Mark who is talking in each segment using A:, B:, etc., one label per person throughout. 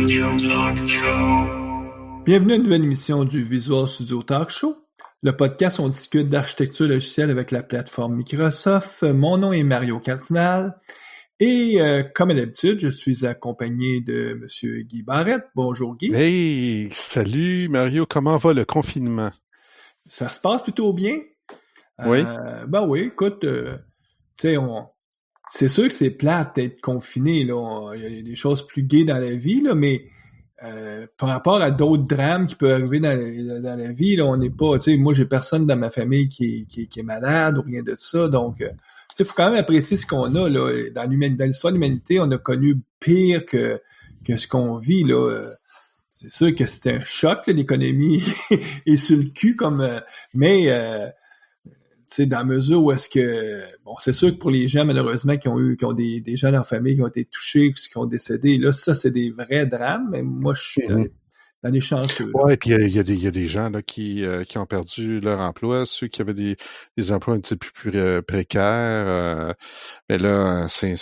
A: Studio Talk Show.
B: Bienvenue à une nouvelle émission du Visual Studio Talk Show. Le podcast, on discute d'architecture logicielle avec la plateforme Microsoft. Mon nom est Mario Cardinal et comme à l'habitude, je suis accompagné de Monsieur Guy Barrette. Bonjour Guy.
C: Hey, salut Mario, comment va le confinement?
B: Ça se passe plutôt bien.
C: Oui.
B: Ben oui, écoute, tu sais, c'est sûr que c'est plate d'être confiné, là. Il y a des choses plus gaies dans la vie, là, mais par rapport à d'autres drames qui peuvent arriver dans la vie, là, on n'est pas, tu sais, moi, j'ai personne dans ma famille qui est malade ou rien de ça, donc, tu sais, faut quand même apprécier ce qu'on a, là. Dans l'histoire de l'humanité, on a connu pire que ce qu'on vit, là. C'est sûr que c'était un choc, là, l'économie est sur le cul, mais tu sais, dans la mesure où est-ce que, bon, c'est sûr que pour les gens, malheureusement, qui ont des gens dans leur famille qui ont été touchés ou qui ont décédé, là, ça, c'est des vrais drames, mais moi, je suis dans les chanceux.
C: Ouais, puis il y a des gens là qui ont perdu leur emploi, ceux qui avaient des emplois un petit peu plus précaires, mais là, ils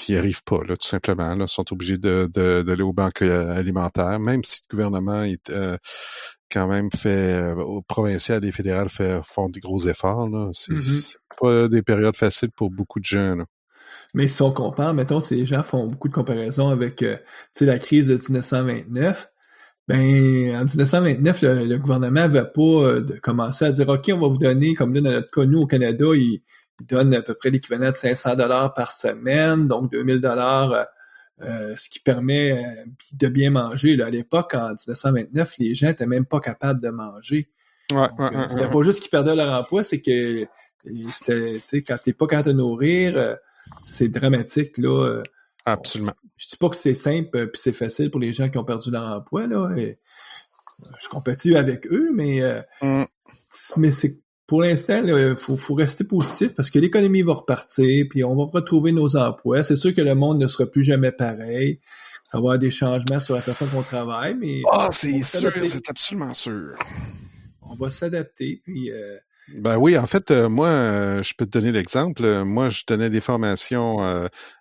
C: n'y arrivent pas, là, tout simplement. Là, ils sont obligés d'aller aux banques alimentaires, même si le gouvernement est quand même au provincial et fédéral font des gros efforts. Là. C'est pas des périodes faciles pour beaucoup de gens. Là.
B: Mais si on compare, mettons, les gens font beaucoup de comparaisons avec tu sais, la crise de 1929. Ben, en 1929, le gouvernement n'avait pas commencé à dire, OK, on va vous donner, comme là, dans notre cas, nous, au Canada, il donne à peu près l'équivalent de 500 $ par semaine, donc 2000 $, ce qui permet de bien manger. Là, à l'époque, en 1929, les gens étaient même pas capables de manger.
C: Ouais,
B: Donc, c'était pas juste qu'ils perdaient leur emploi, c'est que c'était, tu sais, quand t'es pas capable de nourrir, c'est dramatique, là.
C: Absolument.
B: Je dis pas que c'est simple puis c'est facile pour les gens qui ont perdu leur emploi, là. Et, je compatis avec eux, mais c'est pour l'instant, il faut rester positif parce que l'économie va repartir, puis on va retrouver nos emplois. C'est sûr que le monde ne sera plus jamais pareil. Ça va y avoir des changements sur la façon qu'on travaille, mais
C: c'est sûr, c'est absolument sûr.
B: On va s'adapter, puis
C: ben oui, en fait, moi, je peux te donner l'exemple. Moi, je donnais des formations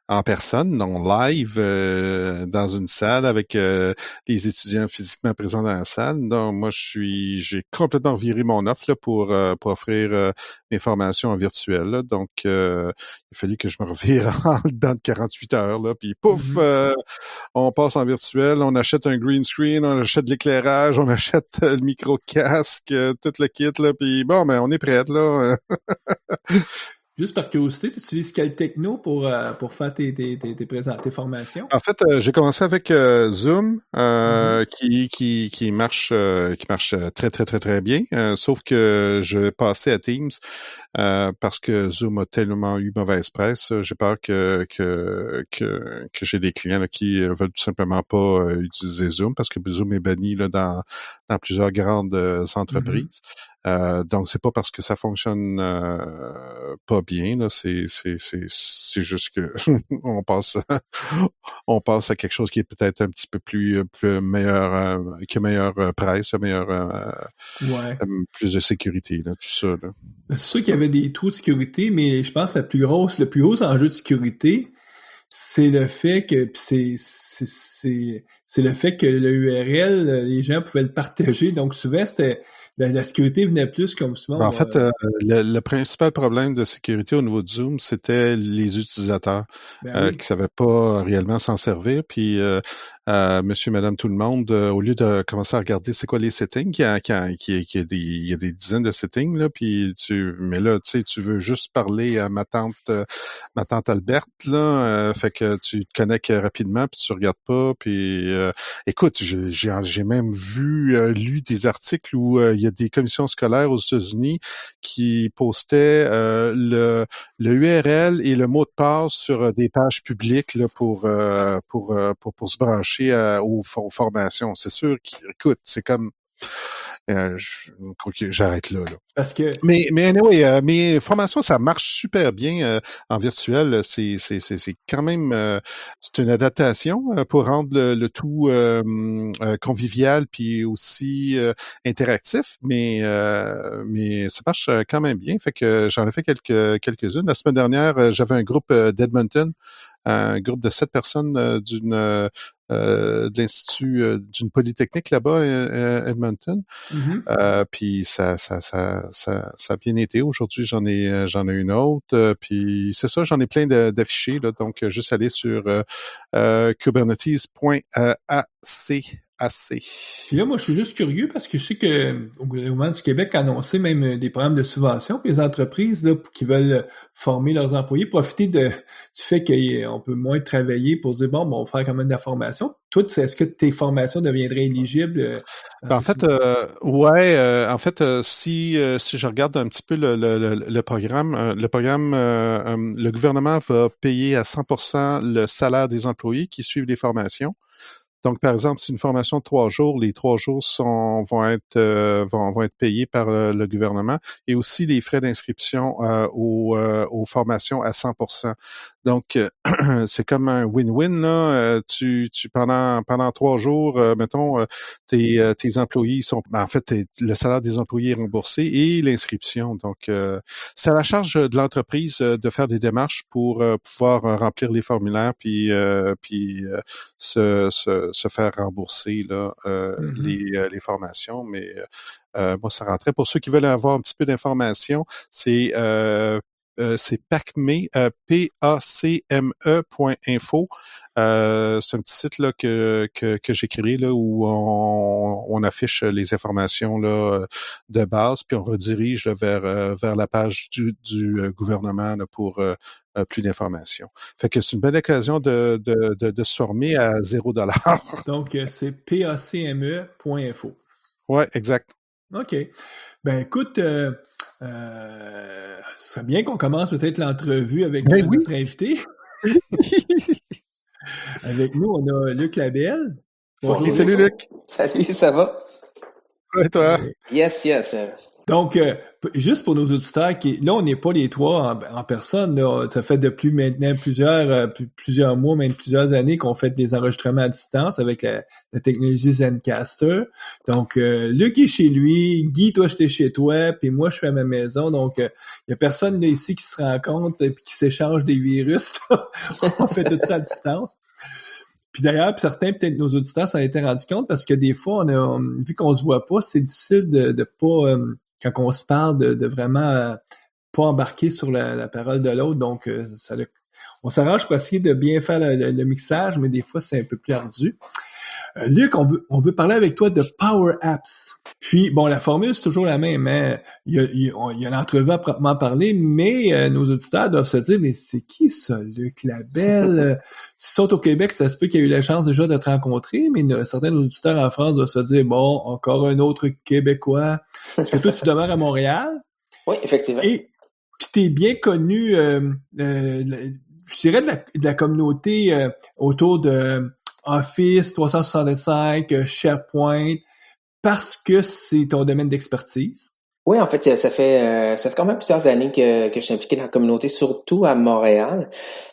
C: en personne, en live, dans une salle avec les étudiants physiquement présents dans la salle. Donc, moi, j'ai complètement viré mon offre là, pour offrir mes formations en virtuel. Là. Donc, il a fallu que je me revire en dedans de 48 heures. Là, puis pouf, on passe en virtuel, on achète un green screen, on achète de l'éclairage, on achète le micro-casque, tout le kit. Là, puis bon, ben, on est prête, là.
B: Juste par curiosité, tu utilises quelle techno pour faire tes formations?
C: En fait, j'ai commencé avec Zoom, qui marche très, très, très, très bien. Sauf que je vais passer à Teams parce que Zoom a tellement eu mauvaise presse. J'ai peur que j'ai des clients là, qui veulent tout simplement pas utiliser Zoom parce que Zoom est banni là, dans plusieurs grandes entreprises. Donc, c'est pas parce que ça fonctionne pas bien, là, c'est juste que on passe à quelque chose qui est peut-être un petit peu plus meilleur, que meilleure presse, plus de sécurité, là, tout ça, là.
B: C'est sûr qu'il y avait des trous de sécurité, mais je pense que le plus gros enjeu de sécurité, c'est le fait que c'est le fait que le URL, les gens pouvaient le partager. Donc souvent, c'était la sécurité venait plus comme souvent.
C: En fait, le principal problème de sécurité au niveau de Zoom, c'était les utilisateurs qui savaient pas réellement s'en servir. Puis monsieur, madame, tout le monde, au lieu de commencer à regarder c'est quoi les settings, il y a des dizaines de settings, là, puis mais là, tu sais, tu veux juste parler à ma tante Alberte, là, fait que tu te connectes rapidement, puis tu regardes pas, puis écoute, j'ai même lu des articles où il y a des commissions scolaires aux États-Unis qui postaient le URL et le mot de passe sur des pages publiques là, pour se brancher aux formations. C'est sûr qu'écoute, c'est comme j'arrête là.
B: Parce que
C: mais anyway, mes formations, ça marche super bien en virtuel. C'est quand même c'est une adaptation pour rendre le tout convivial puis aussi interactif, mais ça marche quand même bien. Fait que j'en ai fait quelques-unes. La semaine dernière, j'avais un groupe d'Edmonton, un groupe de 7 personnes de l'Institut d'une Polytechnique là-bas à Edmonton. Puis ça a bien été. Aujourd'hui, j'en ai une autre. Puis c'est ça, j'en ai plein d'affichés. Là, donc, juste aller sur kubernetes.ac.
B: Puis là, moi, je suis juste curieux parce que je sais que au gouvernement du Québec a annoncé même des programmes de subvention pour les entreprises là, qui veulent former leurs employés, profiter du fait qu'on peut moins travailler pour dire, bon, on va faire quand même de la formation. Toi, est-ce que tes formations deviendraient éligibles?
C: En fait, si je regarde un petit peu le programme, le gouvernement va payer à 100% le salaire des employés qui suivent les formations. Donc, par exemple, c'est une formation de 3 jours. Les 3 jours vont être payés par le gouvernement et aussi les frais d'inscription aux formations à 100%. Donc, c'est comme un win-win là. Pendant 3 jours, mettons, tes employés sont, en fait, le salaire des employés est remboursé et l'inscription. Donc, c'est à la charge de l'entreprise de faire des démarches pour pouvoir remplir les formulaires puis se faire rembourser là les formations. Mais moi, ça rentrait. Pour ceux qui veulent avoir un petit peu d'informations, c'est pacme, pacme.info. C'est un petit site là que j'ai créé là où on affiche les informations là de base, puis on redirige là, vers la page du gouvernement là, pour plus d'informations. Fait que c'est une bonne occasion de se former à $0.
B: Donc, c'est pacme.info.
C: Ouais, exact.
B: OK. Ben écoute, ce serait bien qu'on commence peut-être l'entrevue avec notre invité. Avec nous, on a Luc Labelle.
C: Bonjour. Salut Luc.
D: Salut, ça va?
C: Ouais, toi?
D: Yes.
B: Donc, juste pour nos auditeurs, là, on n'est pas les trois en personne. Là. Ça fait depuis maintenant plusieurs mois, même plusieurs années qu'on fait des enregistrements à distance avec la technologie Zencastr. Donc, Luc est chez lui, Guy, toi, j'étais chez toi, puis moi, je suis à ma maison. Donc, il y a personne là, ici qui se rencontre et qui s'échange des virus. On fait tout ça à distance. Puis d'ailleurs, certains, peut-être nos auditeurs s'en étaient rendus compte parce que des fois, vu qu'on se voit pas, c'est difficile de pas, quand on se parle, de vraiment pas embarquer sur la parole de l'autre. Donc, on s'arrange pour essayer de bien faire le mixage, mais des fois, c'est un peu plus ardu. Luc, on veut parler avec toi de Power Apps. Puis, bon, la formule, c'est toujours la même. Hein? Il y a l'entrevue à proprement parler, mais nos auditeurs doivent se dire, mais c'est qui ça, Luc Labelle? S'ils sont au Québec, ça se peut qu'il y ait eu la chance déjà de te rencontrer, mais certains de nos auditeurs en France doivent se dire, bon, encore un autre Québécois. Est-ce que toi, tu demeures à Montréal?
D: Oui, effectivement.
B: Et puis, t'es bien connu, je dirais, de la communauté autour de Office 365, SharePoint, parce que c'est ton domaine d'expertise.
D: Oui, en fait, ça fait quand même plusieurs années que je suis impliqué dans la communauté, surtout à Montréal.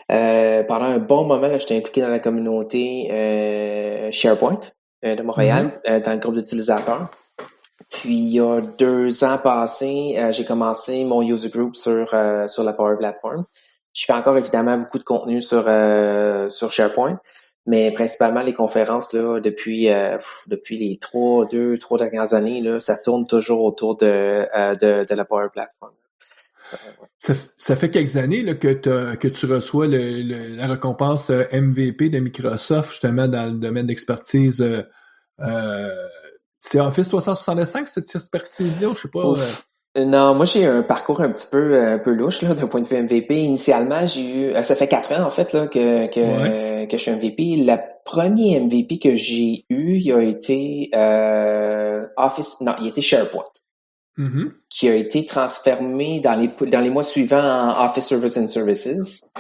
D: Pendant un bon moment, là, j'étais impliqué dans la communauté SharePoint de Montréal, dans le groupe d'utilisateurs. Puis, il y a 2 ans passés, j'ai commencé mon user group sur la Power Platform. Je fais encore évidemment beaucoup de contenu sur SharePoint. Mais principalement les conférences là depuis les 3 dernières années là, ça tourne toujours autour de la Power Platform.
B: Ça fait quelques années là, que tu reçois la récompense MVP de Microsoft justement dans le domaine d'expertise. C'est Office 365 cette expertise-là, je sais pas.
D: Non, moi j'ai un parcours un petit peu louche là d'un point de vue MVP. Initialement, j'ai eu ça fait 4 ans en fait là que je suis MVP. Le premier MVP que j'ai eu, il a été il était SharePoint. Qui a été transformé dans les mois suivants en Office Service and Services.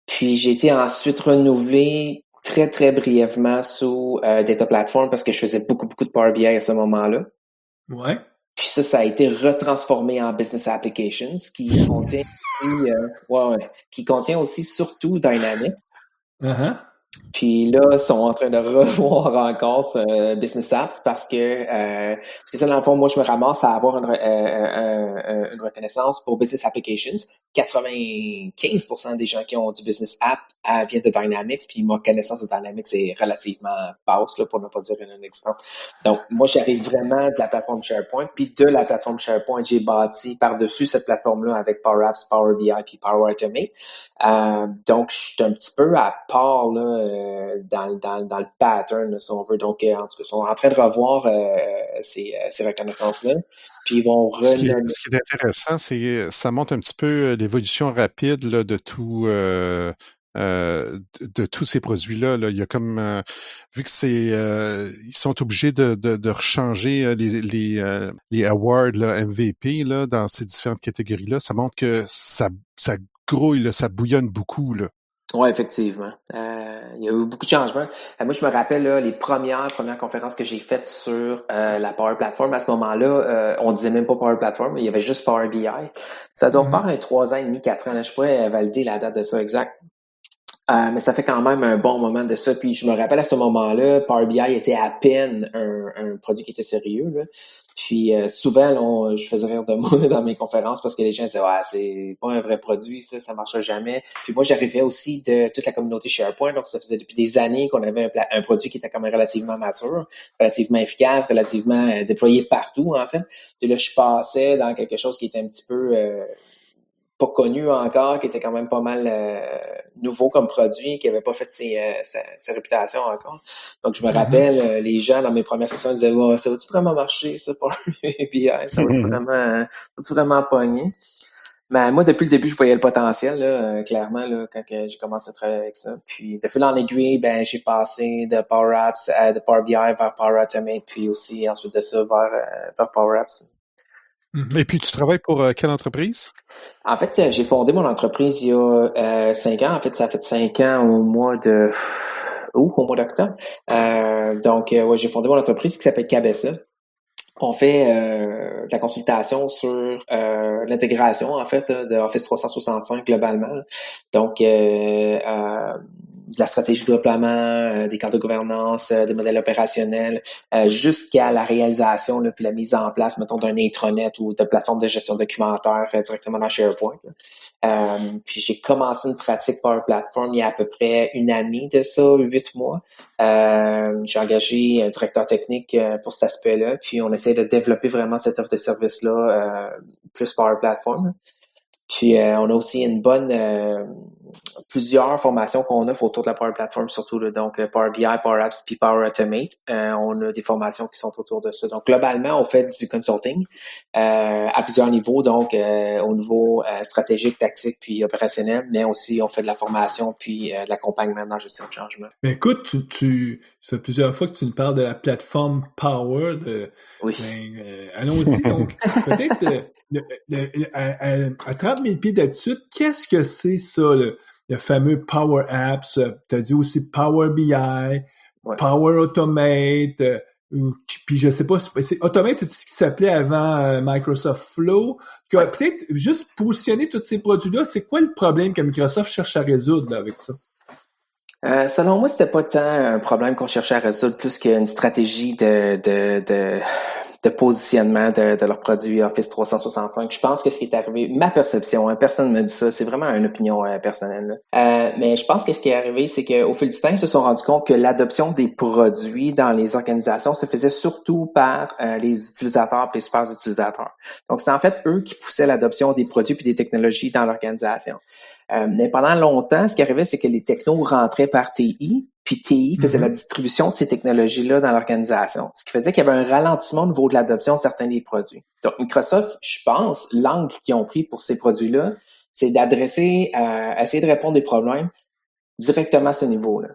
D: Puis j'ai été ensuite renouvelé très très brièvement sous Data Platform parce que je faisais beaucoup de Power BI à ce moment-là.
B: Ouais.
D: Puis ça a été retransformé en Business Applications qui contient aussi, qui contient aussi surtout Dynamics. Puis là, ils sont en train de revoir encore ce Business Apps parce que dans le fond, moi, je me ramasse à avoir une reconnaissance pour Business Applications. 95% des gens qui ont du Business App viennent de Dynamics, puis ma connaissance de Dynamics est relativement basse, là, pour ne pas dire inexistante. Donc, moi, j'arrive vraiment de la plateforme SharePoint, puis de la plateforme SharePoint, j'ai bâti par-dessus cette plateforme-là avec Power Apps, Power BI, puis Power Automate. Donc, je suis un petit peu à part là, dans le pattern, là, si on veut. Donc, en tout cas, ils sont en train de revoir ces reconnaissances-là. Puis, ils vont
C: Ce qui est intéressant, c'est ça montre un petit peu l'évolution rapide là, de tout de tous ces produits-là. Là. Il y a comme vu que ils sont obligés de rechanger les awards là, MVP là, dans ces différentes catégories-là, ça montre que ça grouille, là, ça bouillonne beaucoup. Là.
D: Oui, effectivement. Il y a eu beaucoup de changements. Moi, je me rappelle là, les premières conférences que j'ai faites sur la Power Platform. À ce moment-là, on disait même pas Power Platform, il y avait juste Power BI. Ça doit faire un 3 ans et demi, 4 ans. Là, je pourrais valider la date de ça exact. Mais ça fait quand même un bon moment de ça. Puis je me rappelle à ce moment-là, Power BI était à peine un produit qui était sérieux. Là. Puis souvent, là, je faisais rire de moi dans mes conférences parce que les gens disaient ouais, c'est pas un vrai produit, ça marchera jamais. Puis moi, j'arrivais aussi de toute la communauté SharePoint, donc ça faisait depuis des années qu'on avait un produit qui était quand même relativement mature, relativement efficace, relativement déployé partout en fait. Puis là, je passais dans quelque chose qui était un petit peu pas connu encore, qui était quand même pas mal nouveau comme produit, qui avait pas fait sa réputation encore. Donc, je me rappelle, les gens dans mes premières sessions disaient ouais, ça va-tu vraiment marcher, ça, pour le BI? Ça va-tu vraiment pogner? Mais moi, depuis le début, je voyais le potentiel, là, clairement, là, quand j'ai commencé à travailler avec ça. Puis, de fil en aiguille, j'ai passé de Power Apps, de Power BI vers Power Automate, puis aussi, ensuite de ça, vers Power Apps.
C: Et puis, tu travailles pour quelle entreprise?
D: En fait, j'ai fondé mon entreprise il y a 5 ans. En fait, ça a fait 5 ans au mois d'octobre. Donc, ouais, j'ai fondé mon entreprise qui s'appelle Cabessa. On fait de la consultation sur l'intégration, en fait, de Office 365 globalement. Donc, de la stratégie de déploiement, des cartes de gouvernance, des modèles opérationnels, jusqu'à la réalisation, là, puis la mise en place, mettons, d'un intranet ou de plateforme de gestion documentaire directement dans SharePoint. Puis j'ai commencé une pratique Power Platform il y a à peu près une année de ça, 8 mois. J'ai engagé un directeur technique pour cet aspect-là, puis on essaie de développer vraiment cette offre de service-là, plus Power Platform. Puis on a aussi une bonne plusieurs formations qu'on offre autour de la Power Platform, surtout là, donc Power BI, Power Apps, puis Power Automate. On a des formations qui sont autour de ça. Donc globalement, on fait du consulting à plusieurs niveaux, donc au niveau stratégique, tactique, puis opérationnel, mais aussi on fait de la formation puis de l'accompagnement dans la gestion de changement.
B: Mais écoute, ça fait plusieurs fois que tu nous parles de la plateforme Power.
D: Oui.
B: Allons-y. Donc, peut-être à 30 000 pieds d'altitude, qu'est-ce que c'est ça, le fameux Power Apps? Tu as dit aussi Power BI, ouais. Power Automate, puis je sais pas, Automate, c'est tout ce qui s'appelait avant Microsoft Flow. Ouais. Peut-être juste positionner tous ces produits-là, c'est quoi le problème que Microsoft cherche à résoudre là, avec ça?
D: Selon moi, c'était pas tant un problème qu'on cherchait à résoudre, plus qu'une stratégie de positionnement de leurs produits Office 365. Je pense que ce qui est arrivé, ma perception, personne ne me dit ça, c'est vraiment une opinion personnelle. Mais je pense que ce qui est arrivé, c'est qu'au fil du temps, ils se sont rendus compte que l'adoption des produits dans les organisations se faisait surtout par les utilisateurs et les super utilisateurs. Donc, c'était en fait eux qui poussaient l'adoption des produits et des technologies dans l'organisation. Mais pendant longtemps, ce qui arrivait, c'est que les technos rentraient par TI, puis TI faisait la distribution de ces technologies-là dans l'organisation, ce qui faisait qu'il y avait un ralentissement au niveau de l'adoption de certains des produits. Donc, Microsoft, je pense, l'angle qu'ils ont pris pour ces produits-là, c'est d'adresser, essayer de répondre des problèmes directement à ce niveau-là.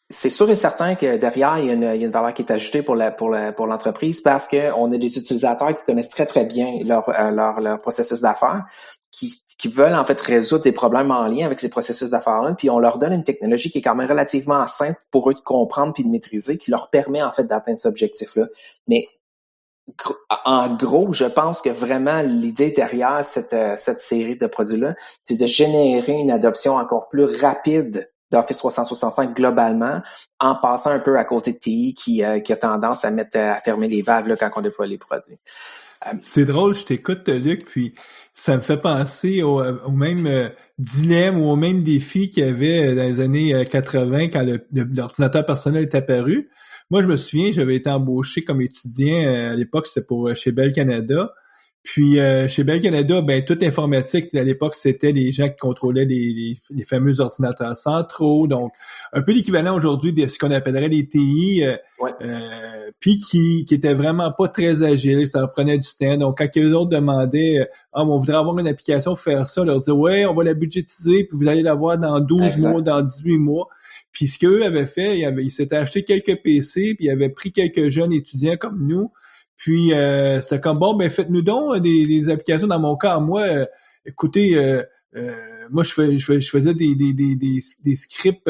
D: C'est sûr et certain que derrière, il y a une valeur qui est ajoutée pour l'entreprise parce que on a des utilisateurs qui connaissent très, très bien leur processus d'affaires, qui veulent en fait résoudre des problèmes en lien avec ces processus d'affaires-là, puis on leur donne une technologie qui est quand même relativement simple pour eux de comprendre puis de maîtriser, qui leur permet en fait d'atteindre cet objectif-là. Mais en gros, je pense que vraiment l'idée derrière cette série de produits-là, c'est de générer une adoption encore plus rapide d'Office 365 globalement, en passant un peu à côté de TI qui a tendance à fermer les valves là, quand on déploie les produits.
B: C'est drôle, je t'écoute, Luc, puis ça me fait penser au même dilemme ou au même défi qu'il y avait dans les années 80 quand l'ordinateur personnel est apparu. Moi, je me souviens, j'avais été embauché comme étudiant à l'époque, c'était pour chez Bell Canada. Puis chez Bell Canada, ben toute informatique à l'époque, c'était les gens qui contrôlaient les fameux ordinateurs centraux, donc un peu l'équivalent aujourd'hui de ce qu'on appellerait les TI,
D: Ouais.
B: puis qui était vraiment pas très agile, ça leur prenait du temps. Donc quand les autres demandaient on voudrait avoir une application pour faire ça, leur dire ouais, on va la budgétiser, puis vous allez l'avoir dans 12 mois, dans 18 mois. Puis ce qu'eux avaient fait, ils s'étaient acheté quelques PC, puis ils avaient pris quelques jeunes étudiants comme nous. Puis c'était comme bon, ben faites-nous donc des applications. Dans mon cas, moi, écoutez, moi je faisais des scripts,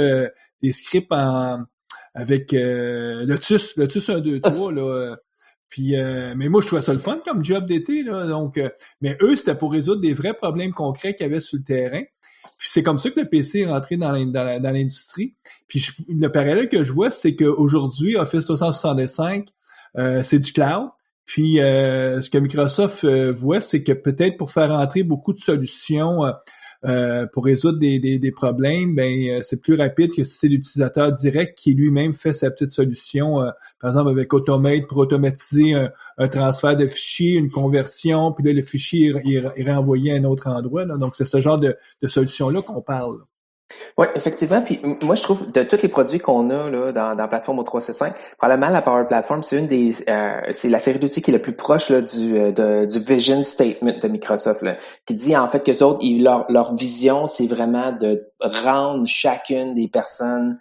B: avec Lotus 1, 2, 3 là. Puis mais moi je trouvais ça le fun comme job d'été là. Donc, mais eux c'était pour résoudre des vrais problèmes concrets qu'il y avait sur le terrain. Puis c'est comme ça que le PC est rentré dans l'industrie. Puis le parallèle que je vois, c'est qu'aujourd'hui, Office 365, c'est du cloud. Puis ce que Microsoft voit, c'est que peut-être pour faire entrer beaucoup de solutions pour résoudre des problèmes, ben c'est plus rapide que si c'est l'utilisateur direct qui lui-même fait sa petite solution, par exemple avec Automate pour automatiser un transfert de fichiers, une conversion, puis là le fichier est renvoyé à un autre endroit. Là. Donc c'est ce genre de solution-là qu'on parle.
D: Oui, effectivement. Puis moi, je trouve de tous les produits qu'on a là dans la plateforme O365, probablement la Power Platform, c'est c'est la série d'outils qui est la plus proche là, du vision statement de Microsoft, là, qui dit en fait que autres, leur vision, c'est vraiment de rendre chacune des personnes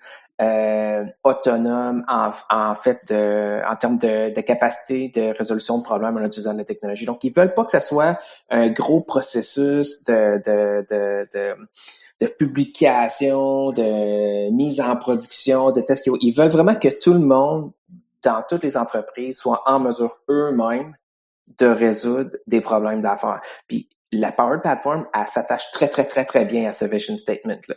D: autonomes en fait en termes de capacité de résolution de problèmes en utilisant la technologie. Donc, ils veulent pas que ça soit un gros processus de publication, de mise en production, de tests. Ils veulent vraiment que tout le monde, dans toutes les entreprises, soit en mesure eux-mêmes de résoudre des problèmes d'affaires. Puis la Power Platform, elle s'attache très, très, très, très bien à ce vision statement-là.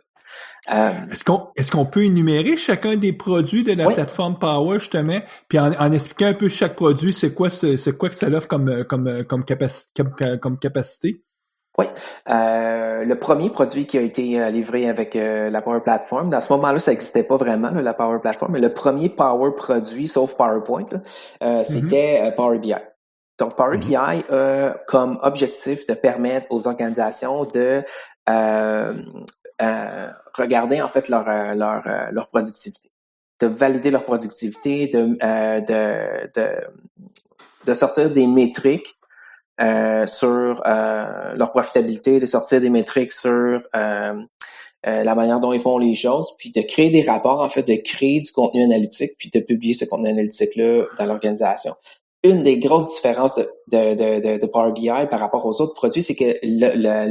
B: Est-ce qu'on peut énumérer chacun des produits de la plateforme Power, justement, puis en expliquant un peu chaque produit, c'est quoi que ça offre comme capacité?
D: Oui. Le premier produit qui a été livré avec la Power Platform, à ce moment-là, ça n'existait pas vraiment, là, la Power Platform, mais le premier Power produit, sauf PowerPoint, c'était Power BI. Donc, Power BI a comme objectif de permettre aux organisations de regarder en fait leur productivité, de valider leur productivité, de sortir des métriques sur leur profitabilité, de sortir des métriques sur la manière dont ils font les choses, puis de créer des rapports, en fait, de créer du contenu analytique, puis de publier ce contenu analytique-là dans l'organisation. Une des grosses différences de Power BI par rapport aux autres produits, c'est que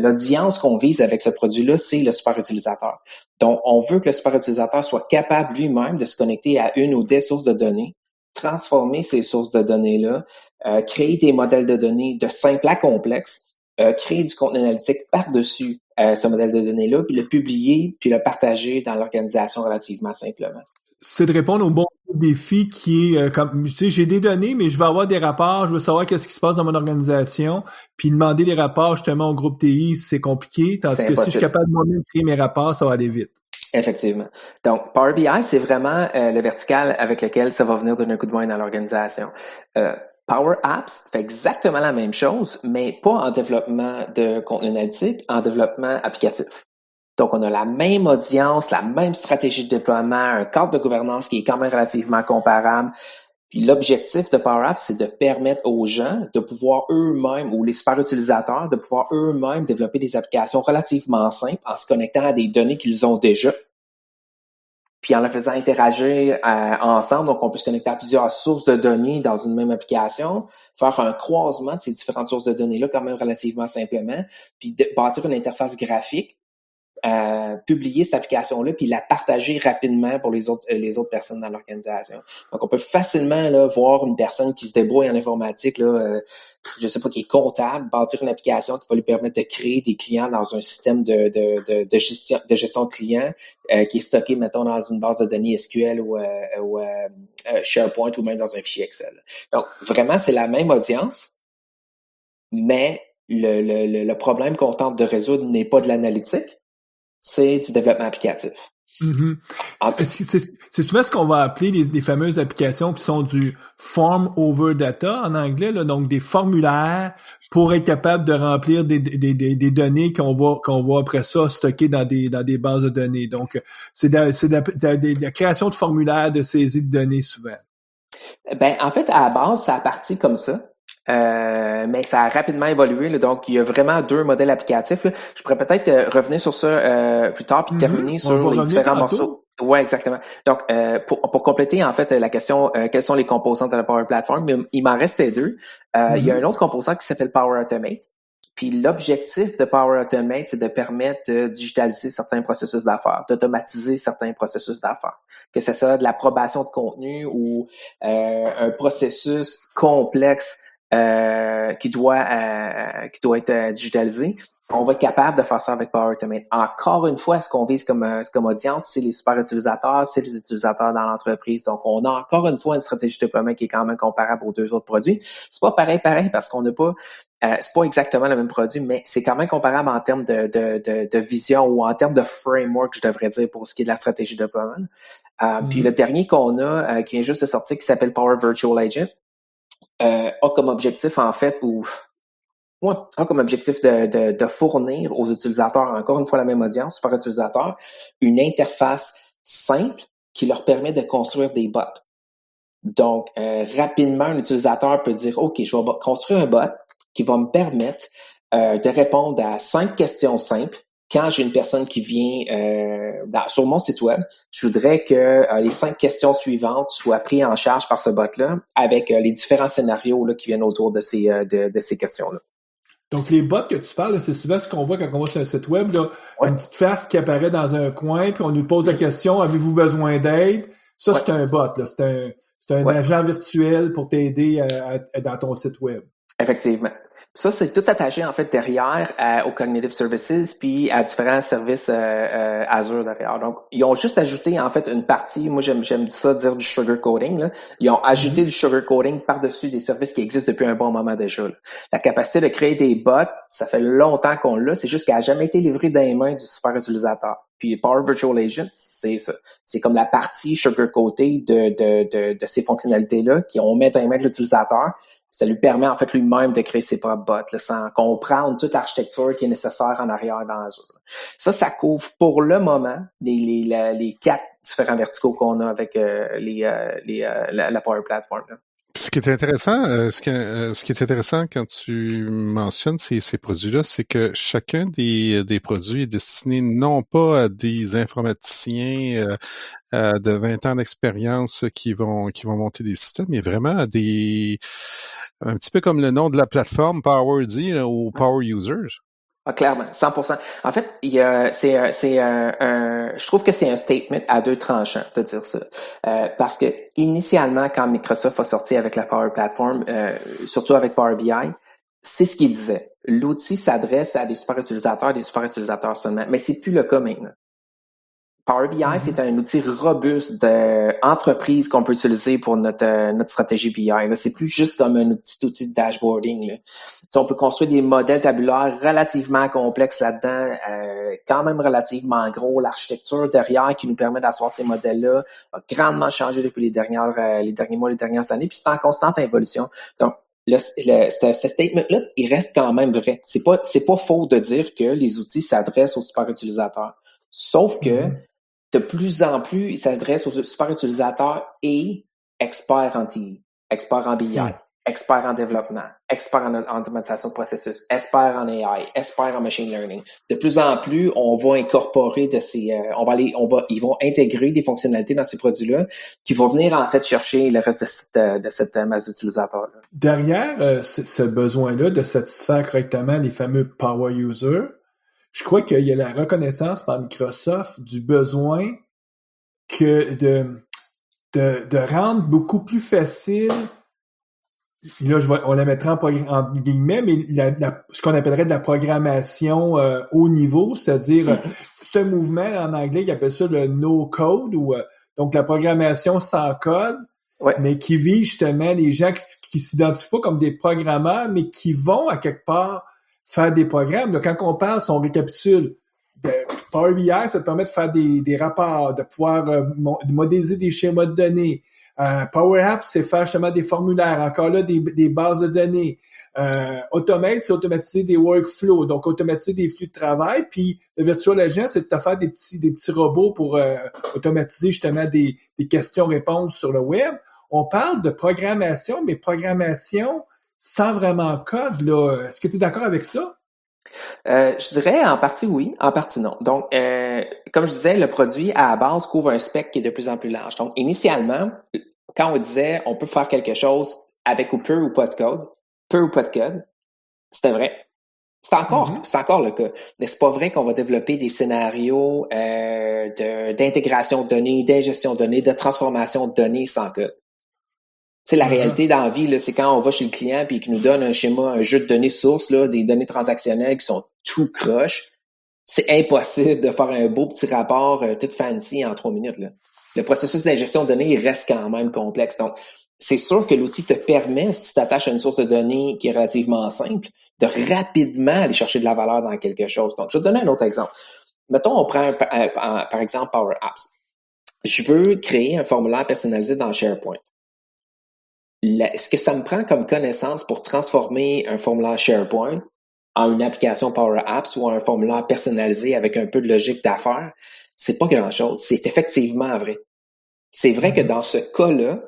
D: l'audience qu'on vise avec ce produit-là, c'est le super utilisateur. Donc, on veut que le super utilisateur soit capable lui-même de se connecter à une ou des sources de données, transformer ces sources de données-là, créer des modèles de données de simple à complexe, créer du contenu analytique par-dessus ce modèle de données-là, puis le publier, puis le partager dans l'organisation relativement simplement.
B: C'est de répondre au bon défi qui est comme, tu sais, j'ai des données, mais je veux avoir des rapports, je veux savoir qu'est-ce qui se passe dans mon organisation, puis demander des rapports justement au groupe TI, c'est compliqué, tandis que si je suis capable de moi-même créer mes rapports, ça va aller vite.
D: Effectivement. Donc, Power BI, c'est vraiment le vertical avec lequel ça va venir donner un coup de main dans l'organisation. Power Apps fait exactement la même chose, mais pas en développement de contenu analytique, en développement applicatif. Donc, on a la même audience, la même stratégie de déploiement, un cadre de gouvernance qui est quand même relativement comparable. Puis l'objectif de Power Apps, c'est de permettre aux gens de pouvoir eux-mêmes, ou les super utilisateurs, de pouvoir eux-mêmes développer des applications relativement simples en se connectant à des données qu'ils ont déjà, puis en le faisant interagir ensemble. Donc, on peut se connecter à plusieurs sources de données dans une même application, faire un croisement de ces différentes sources de données-là quand même relativement simplement, puis bâtir une interface graphique publier cette application-là puis la partager rapidement pour les autres personnes dans l'organisation. Donc, on peut facilement là, voir une personne qui se débrouille en informatique, là, je sais pas, qui est comptable, bâtir une application qui va lui permettre de créer des clients dans un système de gestion de clients qui est stocké, mettons, dans une base de données SQL ou SharePoint ou même dans un fichier Excel. Donc, vraiment, c'est la même audience, mais le problème qu'on tente de résoudre n'est pas de l'analytique, c'est du développement applicatif.
B: Mm-hmm. C'est souvent ce qu'on va appeler les fameuses applications qui sont du form over data en anglais, là, donc des formulaires pour être capable de remplir des données qu'on va après ça stocker dans des bases de données. Donc, c'est de la création de formulaires de saisie de données souvent.
D: Ben, en fait, à la base, ça a parti comme ça. Mais ça a rapidement évolué, là, donc il y a vraiment 2 modèles applicatifs. Là. Je pourrais peut-être revenir sur ça plus tard puis terminer sur les différents morceaux. Ouais, exactement. Donc, pour compléter en fait la question, quelles sont les composantes de la Power Platform, il m'en restait 2. Il y a un autre composant qui s'appelle Power Automate. Puis l'objectif de Power Automate, c'est de permettre de digitaliser certains processus d'affaires, d'automatiser certains processus d'affaires, que ce soit de l'approbation de contenu ou un processus complexe qui doit être digitalisé. On va être capable de faire ça avec Power Automate. Encore une fois, ce qu'on vise comme audience, c'est les super utilisateurs, c'est les utilisateurs dans l'entreprise. Donc, on a encore une fois une stratégie de déploiement qui est quand même comparable aux 2 autres produits. C'est pas pareil parce qu'on n'a pas, c'est pas exactement le même produit, mais c'est quand même comparable en termes de vision ou en termes de framework, je devrais dire, pour ce qui est de la stratégie de déploiement. Puis le dernier qu'on a, qui vient juste de sortir, qui s'appelle Power Virtual Agent, a comme objectif, en fait, comme objectif de fournir aux utilisateurs, encore une fois la même audience, super utilisateurs, une interface simple qui leur permet de construire des bots. Donc, rapidement, un utilisateur peut dire, OK, je vais construire un bot qui va me permettre de répondre à 5 questions simples. Quand j'ai une personne qui vient sur mon site web, je voudrais que les 5 questions suivantes soient prises en charge par ce bot-là avec les différents scénarios là, qui viennent autour de ces questions-là.
B: Donc, les bots que tu parles, là, c'est souvent ce qu'on voit quand on va sur un site web, là, une petite face qui apparaît dans un coin, puis on nous pose la question, avez-vous besoin d'aide? Ça, c'est un bot, là. C'est un agent virtuel pour t'aider dans ton site web.
D: Effectivement. Ça, c'est tout attaché, en fait, derrière aux Cognitive Services puis à différents services Azure derrière. Donc, ils ont juste ajouté, en fait, une partie, moi, j'aime ça dire du sugarcoating, là. Ils ont ajouté du sugarcoating par-dessus des services qui existent depuis un bon moment déjà, là. La capacité de créer des bots, ça fait longtemps qu'on l'a, c'est juste qu'elle n'a jamais été livrée dans les mains du super utilisateur. Puis Power Virtual Agent, c'est ça. C'est comme la partie sugarcoatée de ces fonctionnalités-là qu'on met dans les mains de l'utilisateur. Ça lui permet en fait lui-même de créer ses propres bots, là, sans comprendre toute l'architecture qui est nécessaire en arrière dans Azure. Ça couvre pour le moment les 4 différents verticaux qu'on a avec la Power Platform. Là.
C: Ce qui est intéressant, ce qui est intéressant quand tu mentionnes ces produits-là, c'est que chacun des produits est destiné non pas à des informaticiens de 20 ans d'expérience qui vont monter des systèmes, mais vraiment à un petit peu comme le nom de la plateforme PowerD aux Power Users.
D: Ah, clairement, 100%. En fait, je trouve que c'est un statement à 2 tranchants de dire ça. Parce que initialement, quand Microsoft a sorti avec la Power Platform, surtout avec Power BI, c'est ce qu'il disait. L'outil s'adresse à des super utilisateurs seulement. Mais c'est plus le cas maintenant. Power BI, c'est un outil robuste d'entreprise qu'on peut utiliser pour notre stratégie BI. Là, c'est plus juste comme un petit outil de dashboarding. Là. On peut construire des modèles tabulaires relativement complexes là-dedans, quand même relativement gros. L'architecture derrière qui nous permet d'asseoir ces modèles-là a grandement changé depuis les derniers mois, les dernières années, puis c'est en constante évolution. Donc, ce statement-là, il reste quand même vrai. C'est pas faux de dire que les outils s'adressent aux super utilisateurs. Sauf que de plus en plus, il s'adresse aux super utilisateurs et experts en TI, experts en BI, experts en développement, experts en automatisation de processus, experts en AI, experts en machine learning. De plus en plus, on va incorporer ils vont intégrer des fonctionnalités dans ces produits-là qui vont venir en fait chercher le reste de cette masse d'utilisateurs-là.
B: Derrière ce besoin-là de satisfaire correctement les fameux power users, je crois qu'il y a la reconnaissance par Microsoft du besoin que de rendre beaucoup plus facile, là on la mettra en guillemets, mais ce qu'on appellerait de la programmation haut niveau, c'est-à-dire tout un mouvement en anglais qui appelle ça le no-code, ou donc la programmation sans code, mais qui vise justement les gens qui s'identifient pas comme des programmeurs, mais qui vont à quelque part faire des programmes. Là, quand on parle, si on récapitule, Power BI, ça te permet de faire des rapports, de pouvoir modéliser des schémas de données. Power Apps, c'est faire justement des formulaires, encore là, des bases de données. Automate, c'est automatiser des workflows, donc automatiser des flux de travail. Puis le Virtual Agent, c'est de te faire des petits robots pour automatiser justement des questions-réponses sur le web. On parle de programmation, mais programmation sans vraiment code, là. Est-ce que tu es d'accord avec ça?
D: Je dirais en partie oui, en partie non. Donc, comme je disais, le produit à la base couvre un spectre qui est de plus en plus large. Donc, initialement, quand on disait on peut faire quelque chose avec ou peu ou pas de code, c'était vrai. C'est encore le cas. Mais c'est pas vrai qu'on va développer des scénarios d'intégration de données, d'ingestion de données, de transformation de données sans code. C'est la réalité dans la vie, là, c'est quand on va chez le client puis qu'il nous donne un schéma, un jeu de données sources, là, des données transactionnelles qui sont tout croche. C'est impossible de faire un beau petit rapport tout fancy en 3 minutes, là. Le processus d'ingestion de données, il reste quand même complexe. Donc, c'est sûr que l'outil te permet, si tu t'attaches à une source de données qui est relativement simple, de rapidement aller chercher de la valeur dans quelque chose. Donc, je vais te donner un autre exemple. Mettons, on prend par exemple Power Apps. Je veux créer un formulaire personnalisé dans SharePoint. Ce que ça me prend comme connaissance pour transformer un formulaire SharePoint en une application Power Apps ou un formulaire personnalisé avec un peu de logique d'affaires, c'est pas grand-chose. C'est effectivement vrai. C'est vrai que dans ce cas-là,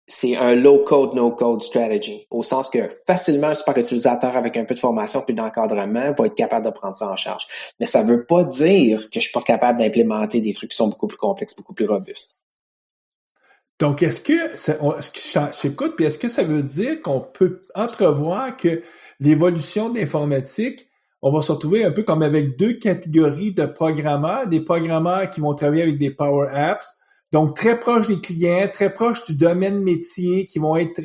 D: c'est un low-code, no-code strategy, au sens que facilement un super utilisateur avec un peu de formation puis d'encadrement va être capable de prendre ça en charge. Mais ça veut pas dire que je suis pas capable d'implémenter des trucs qui sont beaucoup plus complexes, beaucoup plus robustes.
B: Donc, j'écoute, puis est-ce que ça veut dire qu'on peut entrevoir que l'évolution de l'informatique, on va se retrouver un peu comme avec 2 catégories de programmeurs, des programmeurs qui vont travailler avec des Power Apps, donc très proches des clients, très proches du domaine métier, qui vont être,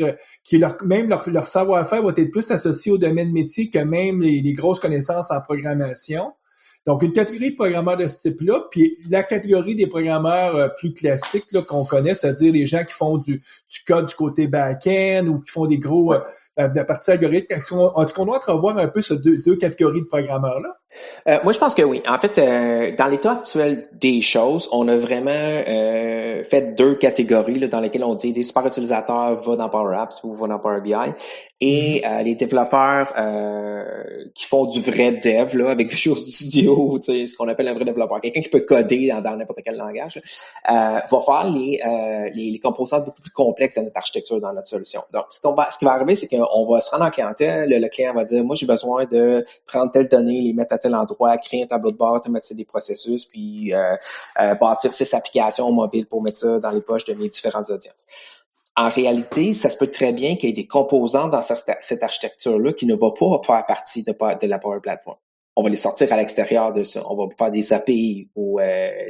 B: leur savoir-faire va être plus associé au domaine métier que même les grosses connaissances en programmation. Donc, une catégorie de programmeurs de ce type-là, puis la catégorie des programmeurs plus classiques là, qu'on connaît, c'est-à-dire les gens qui font du code du côté back-end ou qui font des gros la partie algorithmique. Est-ce qu'on doit entrevoir un peu ces deux catégories de programmeurs-là?
D: Moi, je pense que oui. En fait, dans l'état actuel des choses, on a vraiment fait 2 catégories là, dans lesquelles on dit des super utilisateurs vont dans Power Apps ou vont dans Power BI et les développeurs qui font du vrai dev là, avec Visual Studio, ce qu'on appelle un vrai développeur, quelqu'un qui peut coder dans n'importe quel langage, va faire les composantes beaucoup plus complexes de notre architecture dans notre solution. Donc, ce qui va arriver, c'est qu'on va se rendre en clientèle, le client va dire, moi, j'ai besoin de prendre telle donnée, les mettre à tel endroit, créer un tableau de bord, automatiser des processus, puis bâtir 6 applications mobiles pour mettre ça dans les poches de mes différentes audiences. En réalité, ça se peut très bien qu'il y ait des composants dans cette architecture-là qui ne vont pas faire partie de la Power Platform. On va les sortir à l'extérieur de ça. On va faire des API ou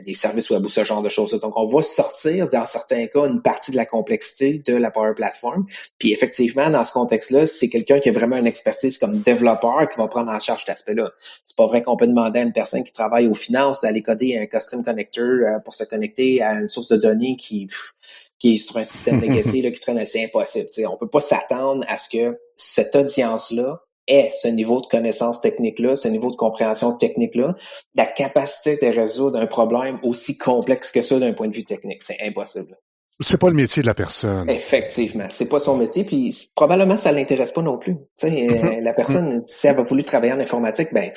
D: des services web ou ce genre de choses. Donc, on va sortir, dans certains cas, une partie de la complexité de la Power Platform. Puis, effectivement, dans ce contexte-là, c'est quelqu'un qui a vraiment une expertise comme développeur qui va prendre en charge cet aspect-là. C'est pas vrai qu'on peut demander à une personne qui travaille aux finances d'aller coder un custom connector pour se connecter à une source de données qui est sur un système legacy là, qui traîne. C'est impossible. T'sais. On peut pas s'attendre à ce que cette audience-là ait ce niveau de connaissance technique-là, ce niveau de compréhension technique-là, la capacité de résoudre un problème aussi complexe que ça d'un point de vue technique. C'est impossible.
C: C'est pas le métier de la personne.
D: Effectivement, c'est pas son métier, puis probablement ça l'intéresse pas non plus. La personne, si elle a voulu travailler en informatique, ben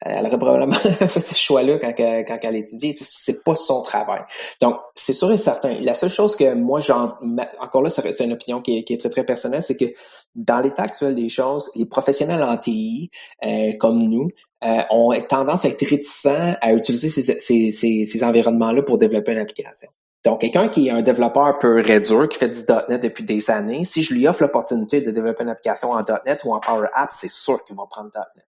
D: elle aurait probablement fait ce choix-là quand elle étudie. C'est pas son travail. Donc, c'est sûr et certain. La seule chose que moi, encore là, ça reste une opinion qui est très, très personnelle, c'est que dans l'état actuel des choses, les professionnels en TI, comme nous, ont tendance à être réticents à utiliser ces environnements-là pour développer une application. Donc, quelqu'un qui est un développeur pur et dur, qui fait du .NET depuis des années, si je lui offre l'opportunité de développer une application en .NET ou en Power Apps, c'est sûr qu'il va prendre .NET.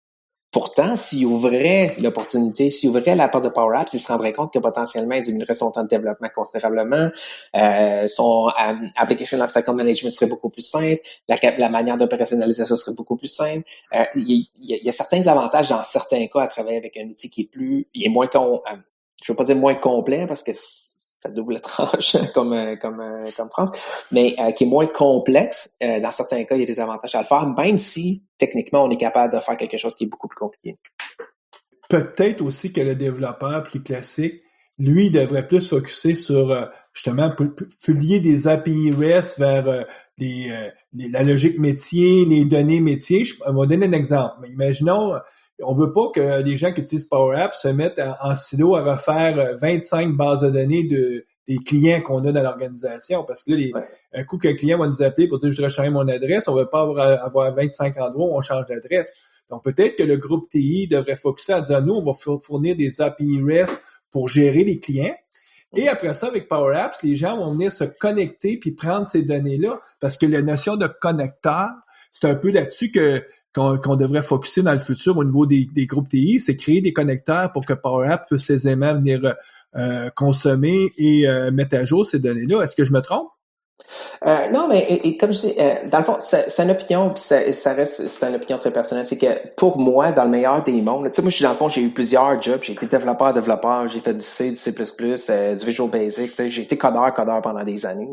D: Pourtant, s'il ouvrait l'opportunité, s'il ouvrait la porte de Power Apps, il se rendrait compte que potentiellement, il diminuerait son temps de développement considérablement, son application lifecycle management serait beaucoup plus simple, la manière d'opérationnalisation serait beaucoup plus simple. Il y a certains avantages dans certains cas à travailler avec un outil qui est moins je veux pas dire moins complet parce que ça double tranche comme France, mais qui est moins complexe. Dans certains cas, il y a des avantages à le faire, même si techniquement on est capable de faire quelque chose qui est beaucoup plus compliqué.
B: Peut-être aussi que le développeur plus classique, lui, devrait plus focuser sur justement publier des API REST vers la logique métier, les données métiers. On va donner un exemple. Mais imaginons, on veut pas que les gens qui utilisent Power Apps se mettent en silo à refaire 25 bases de données des clients qu'on a dans l'organisation. Parce que là, un coup qu'un client va nous appeler pour dire « je voudrais changer mon adresse », on ne veut pas avoir 25 endroits où on change d'adresse. Donc, peut-être que le groupe TI devrait focuser à dire « nous, on va fournir des API REST pour gérer les clients ». Et après ça, avec Power Apps, les gens vont venir se connecter puis prendre ces données-là parce que la notion de connecteur, c'est un peu là-dessus qu'on devrait focuser dans le futur au niveau des groupes TI, c'est créer des connecteurs pour que Power Apps puisse aisément venir consommer et mettre à jour ces données-là. Est-ce que je me trompe?
D: Non, mais comme je dis, dans le fond, c'est une opinion, puis c'est une opinion très personnelle. C'est que pour moi, dans le meilleur des mondes, tu sais, moi, dans le fond, j'ai eu plusieurs jobs. J'ai été développeur, j'ai fait du C, du C++, du Visual Basic. Tu sais, j'ai été codeur pendant des années.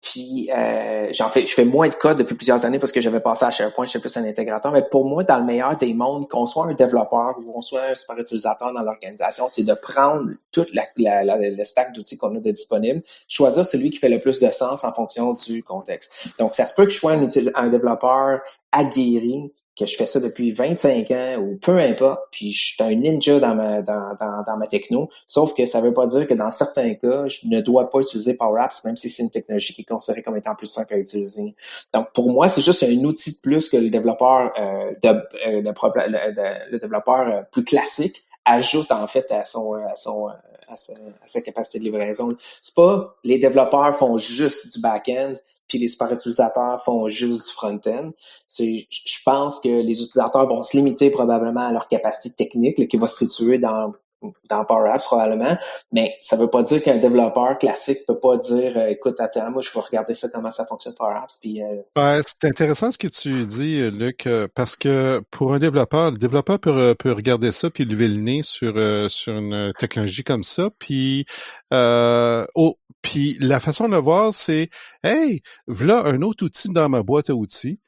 D: Puis je fais moins de code depuis plusieurs années parce que j'avais passé à SharePoint, j'étais plus un intégrateur. Mais pour moi, dans le meilleur des mondes, qu'on soit un développeur ou qu'on soit un super utilisateur dans l'organisation, c'est de prendre toute le stack d'outils qu'on a de disponible, choisir celui qui fait le plus de sens en fonction du contexte. Donc, ça se peut que je sois un développeur aguerri, que je fais ça depuis 25 ans ou peu importe, puis je suis un ninja dans ma techno, sauf que ça veut pas dire que dans certains cas, je ne dois pas utiliser Power Apps, même si c'est une technologie qui est considérée comme étant plus simple à utiliser. Donc, pour moi, c'est juste un outil de plus que le développeur le développeur plus classique ajoute en fait à sa capacité de livraison. C'est pas les développeurs font juste du back-end, puis les super utilisateurs font juste du front-end. Je pense que les utilisateurs vont se limiter probablement à leur capacité technique là, qui va se situer dans Power Apps probablement, mais ça veut pas dire qu'un développeur classique peut pas dire écoute, attends, moi je vais regarder ça comment ça fonctionne Power Apps puis
C: c'est intéressant ce que tu dis, Luc, parce que pour un développeur, le développeur peut regarder ça puis lever le nez sur une technologie comme ça, puis puis la façon de le voir, c'est hey, voilà un autre outil dans ma boîte à outils.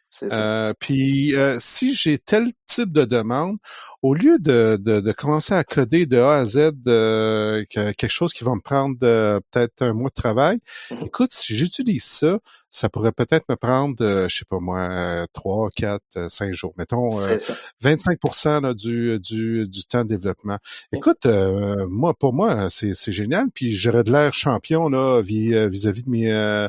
C: Puis si j'ai tel type de demande, au lieu de commencer à coder de A à Z quelque chose qui va me prendre peut-être un mois de travail, écoute, si j'utilise ça, ça pourrait peut-être me prendre, je sais pas moi, 3, 4, 5 jours. Mettons 25% là, du temps de développement. Écoute, pour moi, c'est génial. Puis j'aurais de l'air champion là vis-à-vis de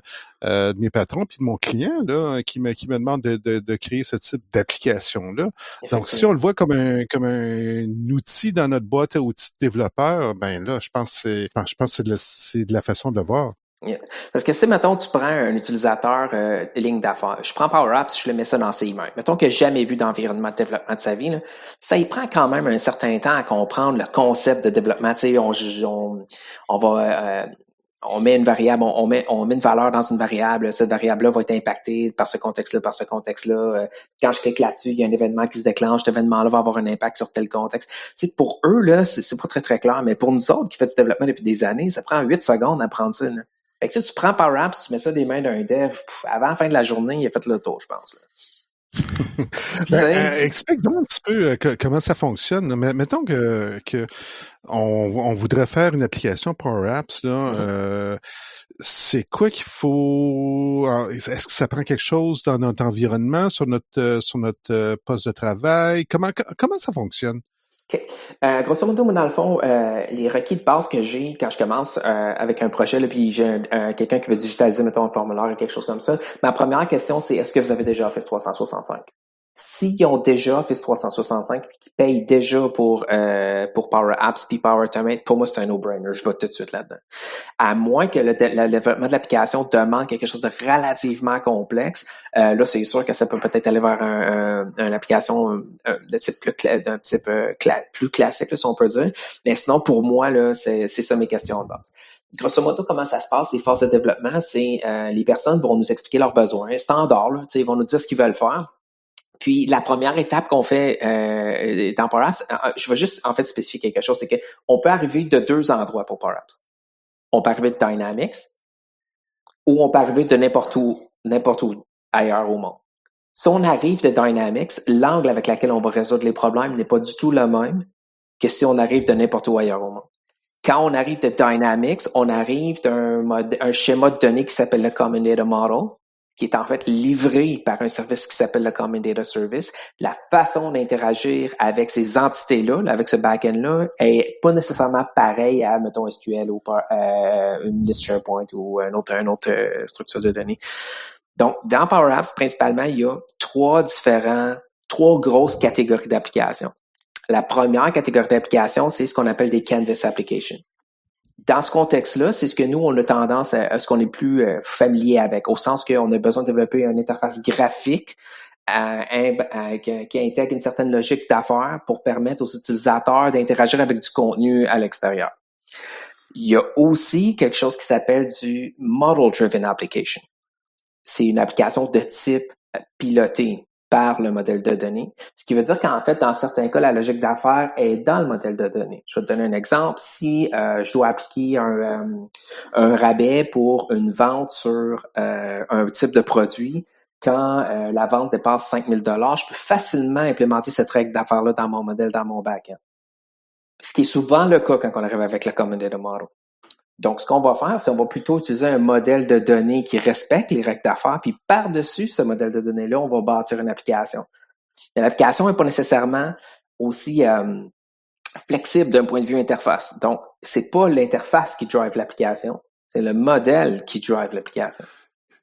C: mes patrons puis de mon client là qui me demande de créer ce type d'application là. Donc si on le voit comme un outil dans notre boîte à outils de développeur, ben là je pense que c'est de la façon de le voir.
D: Yeah. Parce que si, mettons, tu prends un utilisateur ligne d'affaires, je prends Power Apps, je le mets ça dans ses mains. Mettons qu'il n'a jamais vu d'environnement de développement de sa vie, là, ça y prend quand même un certain temps à comprendre le concept de développement. Tu sais, on met une variable, on met une valeur dans une variable, cette variable-là va être impactée par ce contexte-là, Quand je clique là-dessus, il y a un événement qui se déclenche, cet événement-là va avoir un impact sur tel contexte. Tu sais, pour eux, là, c'est pas très, très clair, mais pour nous autres qui fait du développement depuis des années, ça prend 8 secondes à prendre ça, là. Fait que tu prends Power Apps, tu mets ça des mains d'un dev, avant la fin de la journée, il a fait le tour, je pense, là.
C: Explique donc un petit peu comment ça fonctionne. Mais mettons que on voudrait faire une application Power Apps là. C'est quoi qu'il faut? Est-ce que ça prend quelque chose dans notre environnement, sur notre poste de travail? Comment ça fonctionne?
D: OK. Grosso modo, moi, dans le fond, les requis de base que j'ai quand je commence avec un projet, là, puis j'ai quelqu'un qui veut digitaliser, mettons, un formulaire ou quelque chose comme ça, ma première question, c'est est-ce que vous avez déjà Office 365? s'ils ont déjà Office 365 et qu'ils payent déjà pour Power Apps puis Power Automate, pour moi, c'est un no-brainer. Je vais tout de suite là-dedans. À moins que le développement de l'application demande quelque chose de relativement complexe, là, c'est sûr que ça peut peut-être aller vers une application de type plus classique, là, si on peut dire. Mais sinon, pour moi, là, c'est ça mes questions de base. Grosso modo, comment ça se passe, les phases de développement, c'est les personnes vont nous expliquer leurs besoins standard, là, ils vont nous dire ce qu'ils veulent faire. Puis la première étape qu'on fait dans Power Apps, je vais juste en fait spécifier quelque chose, c'est que on peut arriver de deux endroits pour Power Apps. On peut arriver de Dynamics ou on peut arriver de n'importe où ailleurs au monde. Si on arrive de Dynamics, l'angle avec lequel on va résoudre les problèmes n'est pas du tout le même que si on arrive de n'importe où ailleurs au monde. Quand on arrive de Dynamics, on arrive d'un schéma de données qui s'appelle le Common Data Model, qui est en fait livré par un service qui s'appelle le Common Data Service. La façon d'interagir avec ces entités-là, avec ce back-end-là, est pas nécessairement pareille à, mettons, SQL ou une liste SharePoint ou une autre structure de données. Donc, dans Power Apps, principalement, il y a trois grosses catégories d'applications. La première catégorie d'applications, c'est ce qu'on appelle des Canvas Applications. Dans ce contexte-là, c'est ce que nous, on a tendance à ce qu'on est plus familier avec, au sens qu'on a besoin de développer une interface graphique qui intègre une certaine logique d'affaires pour permettre aux utilisateurs d'interagir avec du contenu à l'extérieur. Il y a aussi quelque chose qui s'appelle du Model Driven Application. C'est une application de type piloté par le modèle de données, ce qui veut dire qu'en fait, dans certains cas, la logique d'affaires est dans le modèle de données. Je vais te donner un exemple. Si je dois appliquer un rabais pour une vente sur un type de produit, quand la vente dépasse 5 000 $, je peux facilement implémenter cette règle d'affaires-là dans mon modèle, dans mon back-end. Ce qui est souvent le cas quand on arrive avec le Common Data Model. Donc, ce qu'on va faire, c'est qu'on va plutôt utiliser un modèle de données qui respecte les règles d'affaires, puis par-dessus ce modèle de données-là, on va bâtir une application. Et l'application n'est pas nécessairement aussi flexible d'un point de vue interface. Donc, c'est pas l'interface qui drive l'application, c'est le modèle qui drive l'application.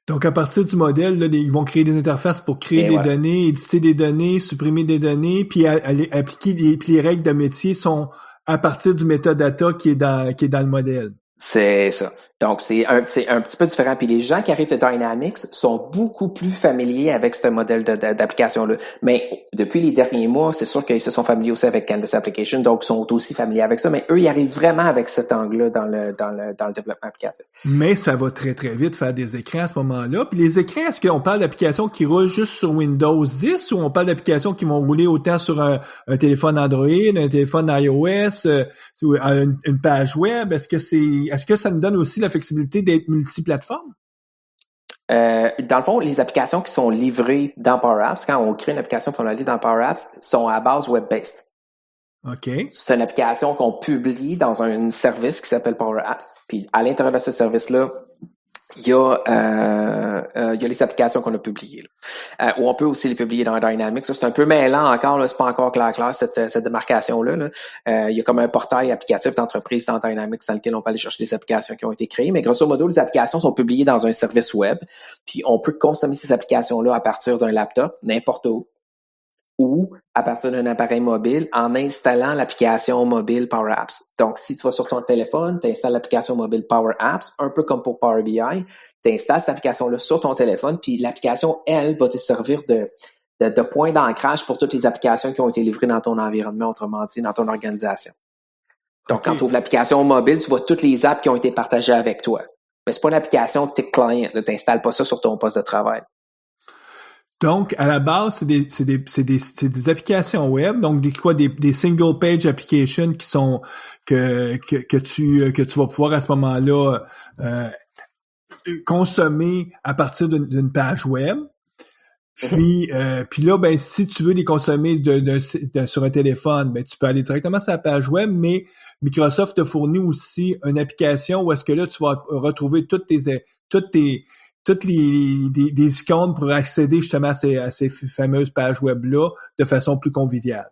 B: Donc, à partir du modèle, là, ils vont créer des interfaces pour créer des données, éditer des données, supprimer des données, puis appliquer les règles de métier sont à partir du metadata qui est dans le modèle.
D: C'est ça. Donc, c'est un petit peu différent. Puis les gens qui arrivent de Dynamics sont beaucoup plus familiers avec ce modèle d'application-là. Mais depuis les derniers mois, c'est sûr qu'ils se sont familiers aussi avec Canvas Application, donc ils sont aussi familiers avec ça. Mais eux, ils arrivent vraiment avec cet angle-là dans le développement applicatif.
B: Mais ça va très, très vite faire des écrans à ce moment-là. Puis les écrans, est-ce qu'on parle d'applications qui roulent juste sur Windows 10 ou on parle d'applications qui vont rouler autant sur un téléphone Android, un téléphone iOS, une page web? Est-ce que ça nous donne aussi la flexibilité d'être multiplateforme?
D: Dans le fond, les applications qui sont livrées dans Power Apps, quand on crée une application pour la livrer dans Power Apps, sont à base web-based.
B: OK. C'est
D: une application qu'on publie dans un service qui s'appelle Power Apps. Puis à l'intérieur de ce service-là, il y a les applications qu'on a publiées. Ou on peut aussi les publier dans Dynamics. Ça, c'est un peu mêlant encore, là, c'est pas encore clair cette démarcation-là. Là. Il y a comme un portail applicatif d'entreprise dans Dynamics dans lequel on peut aller chercher les applications qui ont été créées. Mais grosso modo, les applications sont publiées dans un service web. Puis on peut consommer ces applications-là à partir d'un laptop, n'importe où, ou à partir d'un appareil mobile en installant l'application mobile Power Apps. Donc, si tu vas sur ton téléphone, tu installes l'application mobile Power Apps, un peu comme pour Power BI, tu installes cette application-là sur ton téléphone, puis l'application, elle, va te servir de point d'ancrage pour toutes les applications qui ont été livrées dans ton environnement, autrement dit, dans ton organisation. Donc, Quand tu ouvres l'application mobile, tu vois toutes les apps qui ont été partagées avec toi. Mais c'est pas une application Tick Client, tu n'installes pas ça sur ton poste de travail.
B: Donc, à la base, c'est des applications web, donc des single page applications qui sont que tu vas pouvoir à ce moment-là consommer à partir d'une page web. Puis là, ben si tu veux les consommer sur un téléphone, ben tu peux aller directement sur la page web, mais Microsoft te fournit aussi une application où est-ce que là tu vas retrouver toutes les icônes pour accéder justement à ces fameuses pages web-là de façon plus conviviale.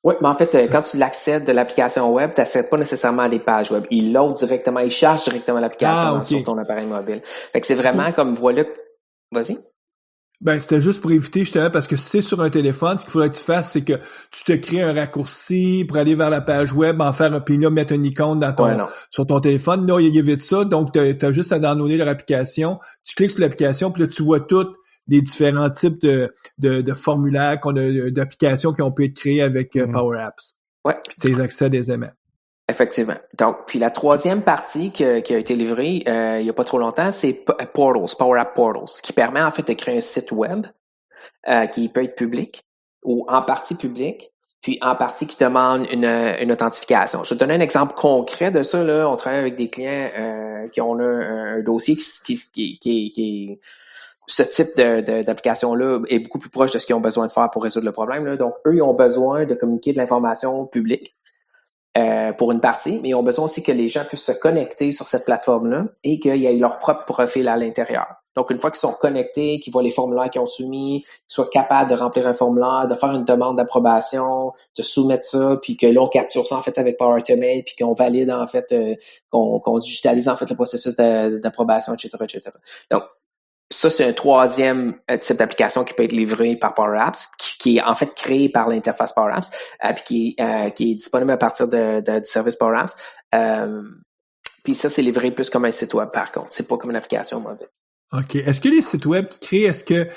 D: Oui, mais en fait, quand tu l'accèdes de l'application web, tu n'accèdes pas nécessairement à des pages web. Il load directement, il charge directement l'application sur ton appareil mobile. Fait que c'est vraiment comme, voilà... Vas-y.
B: Ben, c'était juste pour éviter, justement, parce que si c'est sur un téléphone, ce qu'il faudrait que tu fasses, c'est que tu te crées un raccourci pour aller vers la page web, puis là, mettre une icône sur ton téléphone. Là, il évite ça. Donc, t'as juste à downloader leur application. Tu cliques sur l'application, puis là, tu vois tous les différents types de formulaires d'applications qui ont pu être créées avec Power Apps.
D: Ouais.
B: Puis tes accès aisément.
D: Effectivement. Donc, puis la troisième partie qui a été livrée il y a pas trop longtemps, c'est Portals, Power App Portals, qui permet en fait de créer un site web qui peut être public ou en partie public, puis en partie qui demande une authentification. Je vais te donner un exemple concret de ça. Là, on travaille avec des clients qui ont un dossier qui ce type d'application-là est beaucoup plus proche de ce qu'ils ont besoin de faire pour résoudre le problème. Là. Donc, eux, ils ont besoin de communiquer de l'information publique. Pour une partie, mais ils ont besoin aussi que les gens puissent se connecter sur cette plateforme-là et qu'il y ait leur propre profil à l'intérieur. Donc, une fois qu'ils sont connectés, qu'ils voient les formulaires qu'ils ont soumis, qu'ils soient capables de remplir un formulaire, de faire une demande d'approbation, de soumettre ça, puis que là, on capture ça en fait avec Power Automate, puis qu'on valide en fait, qu'on digitalise en fait le processus d'approbation, etc., etc. Donc, ça, c'est un troisième type d'application qui peut être livré par Power Apps, qui est en fait créé par l'interface Power Apps, puis qui est disponible à partir du service Power Apps. Puis ça, c'est livré plus comme un site web, par contre. C'est pas comme une application mobile.
B: OK. Est-ce que les sites web qui créent, est-ce que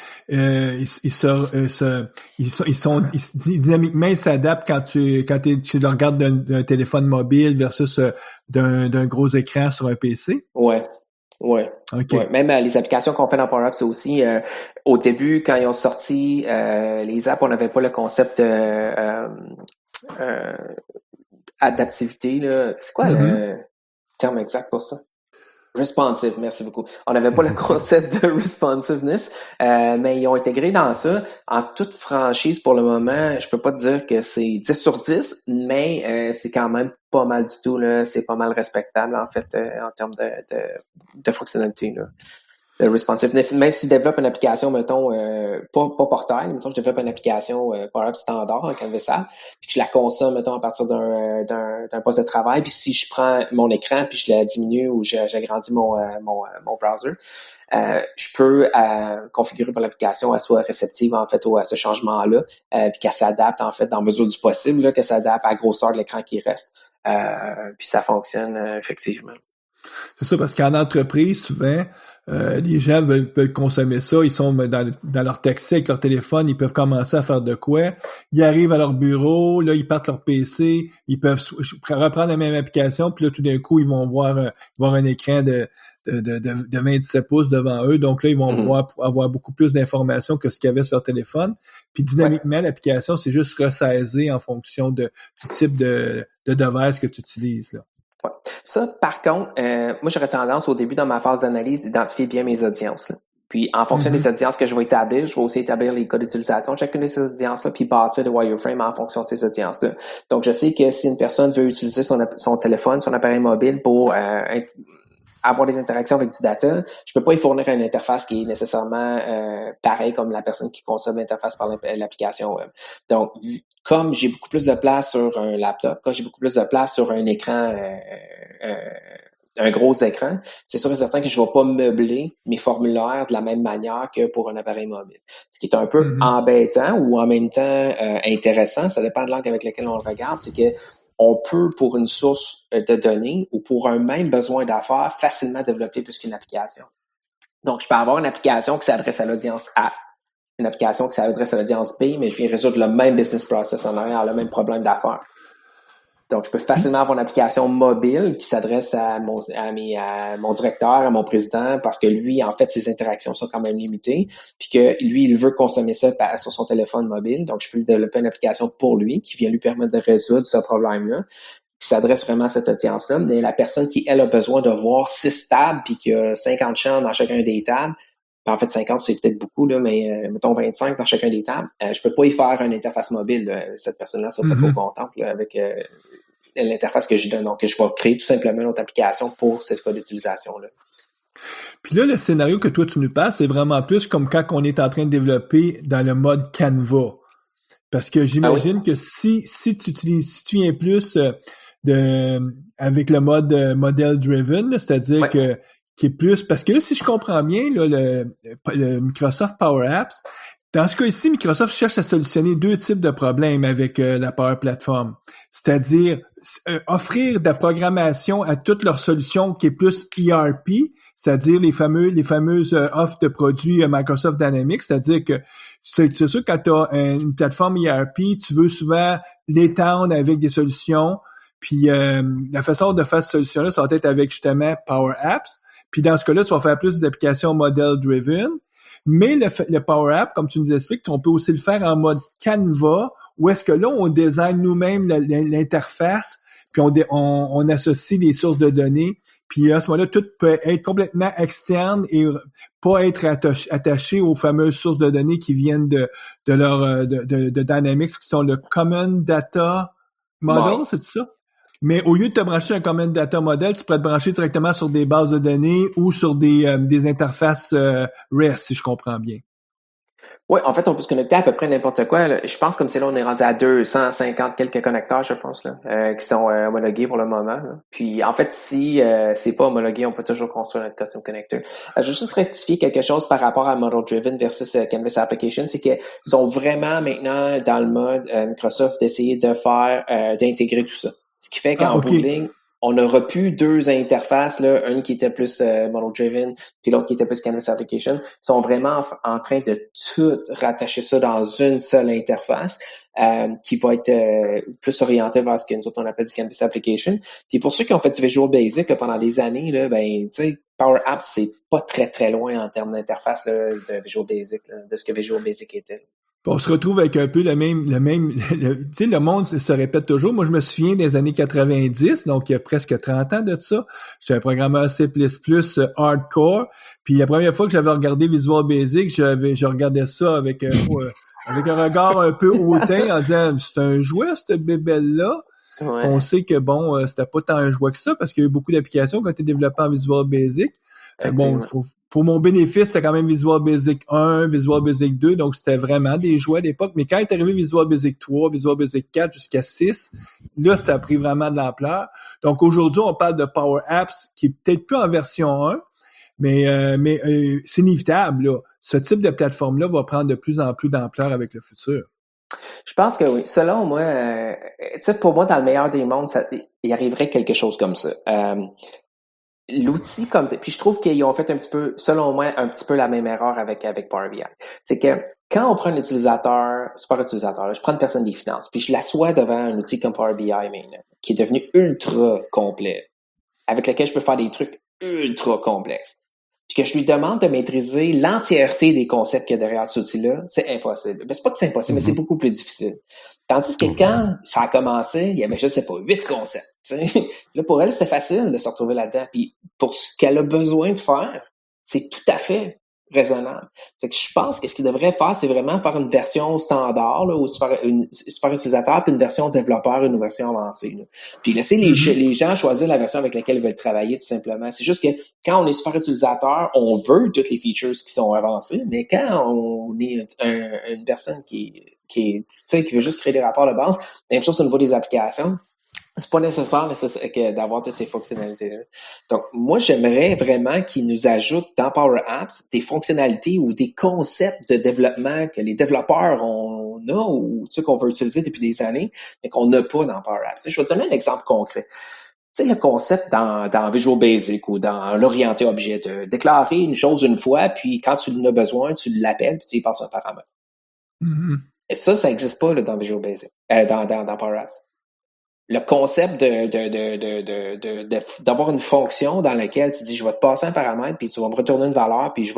B: dynamiquement ils s'adaptent quand tu le regardes d'un téléphone mobile versus d'un gros écran sur un PC?
D: Ouais.
B: Okay.
D: Ouais. Même les applications qu'on fait dans Power Apps aussi, au début, quand ils ont sorti les apps, on n'avait pas le concept adaptivité. Là. C'est quoi le terme exact pour ça? Responsive, merci beaucoup. On n'avait pas le concept de responsiveness, mais ils ont intégré dans ça. En toute franchise, pour le moment, je peux pas te dire que c'est 10 sur 10, mais c'est quand même pas mal du tout. Là. C'est pas mal respectable, en fait, en termes de fonctionnalité. Là. Le responsive. Même si je développe une application, mettons, pas portail, mettons, je développe une application Power Apps standard, un canvasable, puis que je la consomme, mettons, à partir d'un poste de travail, puis si je prends mon écran, puis je la diminue ou j'agrandis mon browser, je peux configurer pour l'application qu'elle soit réceptive, en fait, à ce changement-là, puis qu'elle s'adapte, en fait, dans mesure du possible, là, qu'elle s'adapte à la grosseur de l'écran qui reste. Puis ça fonctionne effectivement.
B: C'est ça, parce qu'en entreprise, souvent, les gens veulent consommer ça, ils sont dans leur taxi avec leur téléphone, ils peuvent commencer à faire de quoi. Ils arrivent à leur bureau, là, ils partent leur PC, ils peuvent reprendre la même application, puis là, tout d'un coup, ils vont voir un écran de 27 pouces devant eux. Donc là, ils vont avoir beaucoup plus d'informations que ce qu'il y avait sur leur téléphone. Puis dynamiquement, l'application, c'est juste ressaisir en fonction du type de device que tu utilises, là.
D: Ouais. Ça, par contre, moi, j'aurais tendance au début dans ma phase d'analyse d'identifier bien mes audiences. Là. Puis, en fonction des audiences que je vais établir, je vais aussi établir les cas d'utilisation de chacune de ces audiences-là, puis bâtir des wireframes en fonction de ces audiences-là. Donc, je sais que si une personne veut utiliser son téléphone, son appareil mobile pour avoir des interactions avec du data, je peux pas y fournir une interface qui est nécessairement pareille comme la personne qui consomme l'interface par l'application web. Donc, comme j'ai beaucoup plus de place sur un laptop, comme j'ai beaucoup plus de place sur un écran, un gros écran, c'est sûr et certain que je vais pas meubler mes formulaires de la même manière que pour un appareil mobile. Ce qui est un peu embêtant ou en même temps intéressant, ça dépend de l'angle avec lequel on le regarde, c'est que on peut, pour une source de données ou pour un même besoin d'affaires, facilement développer plus qu'une application. Donc, je peux avoir une application qui s'adresse à l'audience A, une application qui s'adresse à l'audience B, mais je viens résoudre le même business process en arrière, le même problème d'affaires. Donc, je peux facilement avoir une application mobile qui s'adresse à mon directeur, à mon président, parce que lui, en fait, ses interactions sont quand même limitées, puis que lui, il veut consommer ça sur son téléphone mobile. Donc, je peux développer une application pour lui qui vient lui permettre de résoudre ce problème-là, qui s'adresse vraiment à cette audience-là. Mais la personne qui, elle, a besoin de voir 6 tables, puis qui a 50 champs dans chacun des tables, en fait, 50, c'est peut-être beaucoup, là, mais mettons 25 dans chacun des tables, je peux pas y faire une interface mobile. Là. Cette personne-là sera pas trop contente là, avec l'interface que je donne. Donc, je vais créer tout simplement une autre application pour ce cas d'utilisation-là.
B: Puis là, le scénario que toi, tu nous passes, c'est vraiment plus comme quand on est en train de développer dans le mode Canva. Parce que j'imagine que si tu viens plus avec le mode model driven, c'est-à-dire que qui est plus... Parce que là, si je comprends bien, là, le Microsoft Power Apps, dans ce cas-ci, Microsoft cherche à solutionner deux types de problèmes avec la Power Platform. C'est-à-dire offrir de la programmation à toutes leurs solutions qui est plus ERP, c'est-à-dire les fameuses offres de produits Microsoft Dynamics, c'est-à-dire que c'est sûr que quand tu as une plateforme ERP, tu veux souvent l'étendre avec des solutions. Puis la façon de faire cette solution-là, ça va être avec justement Power Apps. Puis dans ce cas-là, tu vas faire plus des applications model-driven. Mais le Power App, comme tu nous expliques, on peut aussi le faire en mode Canva, où est-ce que là, on design nous-mêmes l'interface, puis on associe les sources de données. Puis à ce moment-là, tout peut être complètement externe et pas être attaché aux fameuses sources de données qui viennent de Dynamics, qui sont le Common Data Model, c'est ça? Mais au lieu de te brancher un Common Data Model, tu pourrais te brancher directement sur des bases de données ou sur des interfaces REST, si je comprends bien.
D: Oui, en fait, on peut se connecter à peu près n'importe quoi. Là. Je pense comme c'est là, on est rendu à 250 quelques connecteurs, je pense, là, qui sont homologués pour le moment. Là. Puis, en fait, si c'est pas homologué, on peut toujours construire notre custom connector. Je veux juste rectifier quelque chose par rapport à Model Driven versus Canvas Application, c'est qu'ils sont vraiment maintenant dans le mode Microsoft d'essayer de faire, d'intégrer tout ça. Ce qui fait qu'en bout de ligne, on aura plus deux interfaces, là, une qui était plus model-driven, puis l'autre qui était plus Canvas Application. Ils sont vraiment en train de tout rattacher ça dans une seule interface qui va être plus orientée vers ce que nous autres on appelle du Canvas Application. Puis pour ceux qui ont fait du Visual Basic là, pendant des années, là, ben, tu sais, Power Apps, c'est pas très très loin en termes d'interface là, de Visual Basic, là, de ce que Visual Basic était.
B: On se retrouve avec un peu le même, tu sais, le monde se répète toujours. Moi, je me souviens des années 90, donc il y a presque 30 ans de ça. J'étais un programmeur C++ hardcore. Puis la première fois que j'avais regardé Visual Basic, je regardais ça avec un regard un peu hautain en disant, c'est un jouet, cette bébelle-là. Ouais. On sait que bon, c'était pas tant un jouet que ça parce qu'il y a eu beaucoup d'applications qui ont été développées en Visual Basic. Fait bon, pour mon bénéfice, c'était quand même Visual Basic 1, Visual Basic 2, donc c'était vraiment des jouets à l'époque. Mais quand est arrivé Visual Basic 3, Visual Basic 4 jusqu'à 6, là, ça a pris vraiment de l'ampleur. Donc aujourd'hui, on parle de Power Apps qui est peut-être plus en version 1, mais c'est inévitable, là. Ce type de plateforme-là va prendre de plus en plus d'ampleur avec le futur.
D: Je pense que oui. Selon moi, tu sais, pour moi, dans le meilleur des mondes, il arriverait quelque chose comme ça. L'outil comme puis je trouve qu'ils ont fait un petit peu, selon moi, un petit peu la même erreur avec Power BI. C'est que quand on prend un utilisateur, super utilisateur, là, je prends une personne des finances, puis je l'assois devant un outil comme Power BI maintenant, qui est devenu ultra complet, avec lequel je peux faire des trucs ultra complexes. Puis que je lui demande de maîtriser l'entièreté des concepts qu'il y a derrière cet outil-là, c'est impossible. Ben, c'est pas que c'est impossible, mais c'est beaucoup plus difficile. Tandis que quand ça a commencé, il y avait, je sais pas, 8 concepts. T'sais. Là, pour elle, c'était facile de se retrouver là-dedans. Puis pour ce qu'elle a besoin de faire, c'est tout à fait raisonnable. C'est que je pense que ce qu'il devrait faire, c'est vraiment faire une version standard, là, ou super utilisateur, puis une version développeur, une version avancée. Là. Puis laisser les gens choisir la version avec laquelle ils veulent travailler, tout simplement. C'est juste que quand on est super utilisateur, on veut toutes les features qui sont avancées, mais quand on est une personne qui veut juste créer des rapports de base, même chose au niveau des applications, c'est pas nécessaire d'avoir toutes ces fonctionnalités-là. Donc, moi, j'aimerais vraiment qu'ils nous ajoutent dans Power Apps des fonctionnalités ou des concepts de développement que les développeurs on a ou qu'on veut utiliser depuis des années, mais qu'on n'a pas dans Power Apps. Je vais te donner un exemple concret. Tu sais, le concept dans Visual Basic ou dans l'orienté objet de déclarer une chose une fois, puis quand tu en as besoin, tu l'appelles, puis tu y passes un paramètre.
B: Mm-hmm.
D: Et ça n'existe pas là, dans Visual Basic, dans Power Apps. Le concept d'avoir une fonction dans laquelle tu dis je vais te passer un paramètre puis tu vas me retourner une valeur puis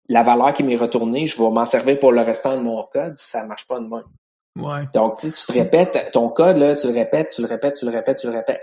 D: la valeur qui m'est retournée, je vais m'en servir pour le restant de mon code, ça marche pas de même.
B: Ouais.
D: Donc, tu te répètes, ton code, là, tu le répètes.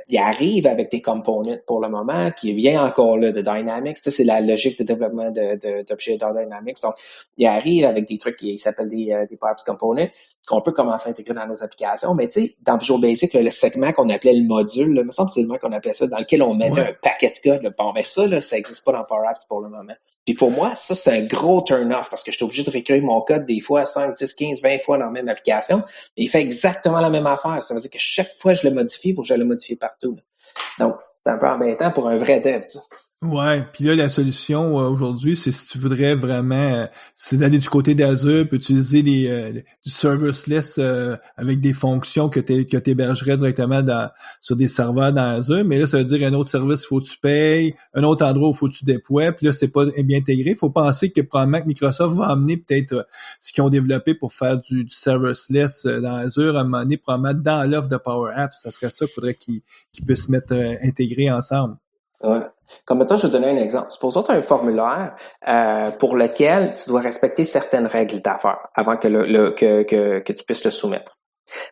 D: Il arrive avec tes components pour le moment, qui vient encore là de Dynamics. Tu sais, c'est la logique de développement d'objets dans Dynamics. Donc, il arrive avec des trucs qui s'appellent des Power Apps Components qu'on peut commencer à intégrer dans nos applications. Mais tu sais, dans Visual Basic, là, le segment qu'on appelait le module, là, il me semble que c'est le nom qu'on appelait ça, dans lequel on mettait un paquet de code. Là. Bon, ben ça, là, ça existe pas dans Power Apps pour le moment. Puis pour moi, ça, c'est un gros turn-off parce que je suis obligé de réécrire mon code des fois 5, 10, 15, 20 fois dans la même application. Mais il fait exactement la même affaire. Ça veut dire que chaque fois que je le modifie, il faut que je le modifie partout. Là. Donc, c'est un peu embêtant pour un vrai dev. Tu sais.
B: Ouais, puis là, la solution aujourd'hui, c'est si tu voudrais vraiment, c'est d'aller du côté d'Azure, puis utiliser du serverless avec des fonctions que tu hébergerais directement sur des serveurs dans Azure, mais là, ça veut dire un autre service, il faut que tu payes, un autre endroit où il faut que tu déploies, puis là, c'est pas bien intégré. Il faut penser que probablement que Microsoft va amener peut-être ce qu'ils ont développé pour faire du serverless dans Azure, à un moment donné, probablement dans l'offre de Power Apps. Ça serait ça qu'il faudrait qu'ils puissent mettre intégrés ensemble.
D: Ouais. Comme maintenant, je vais donner un exemple. Supposons que tu as un formulaire pour lequel tu dois respecter certaines règles d'affaires avant que tu puisses le soumettre.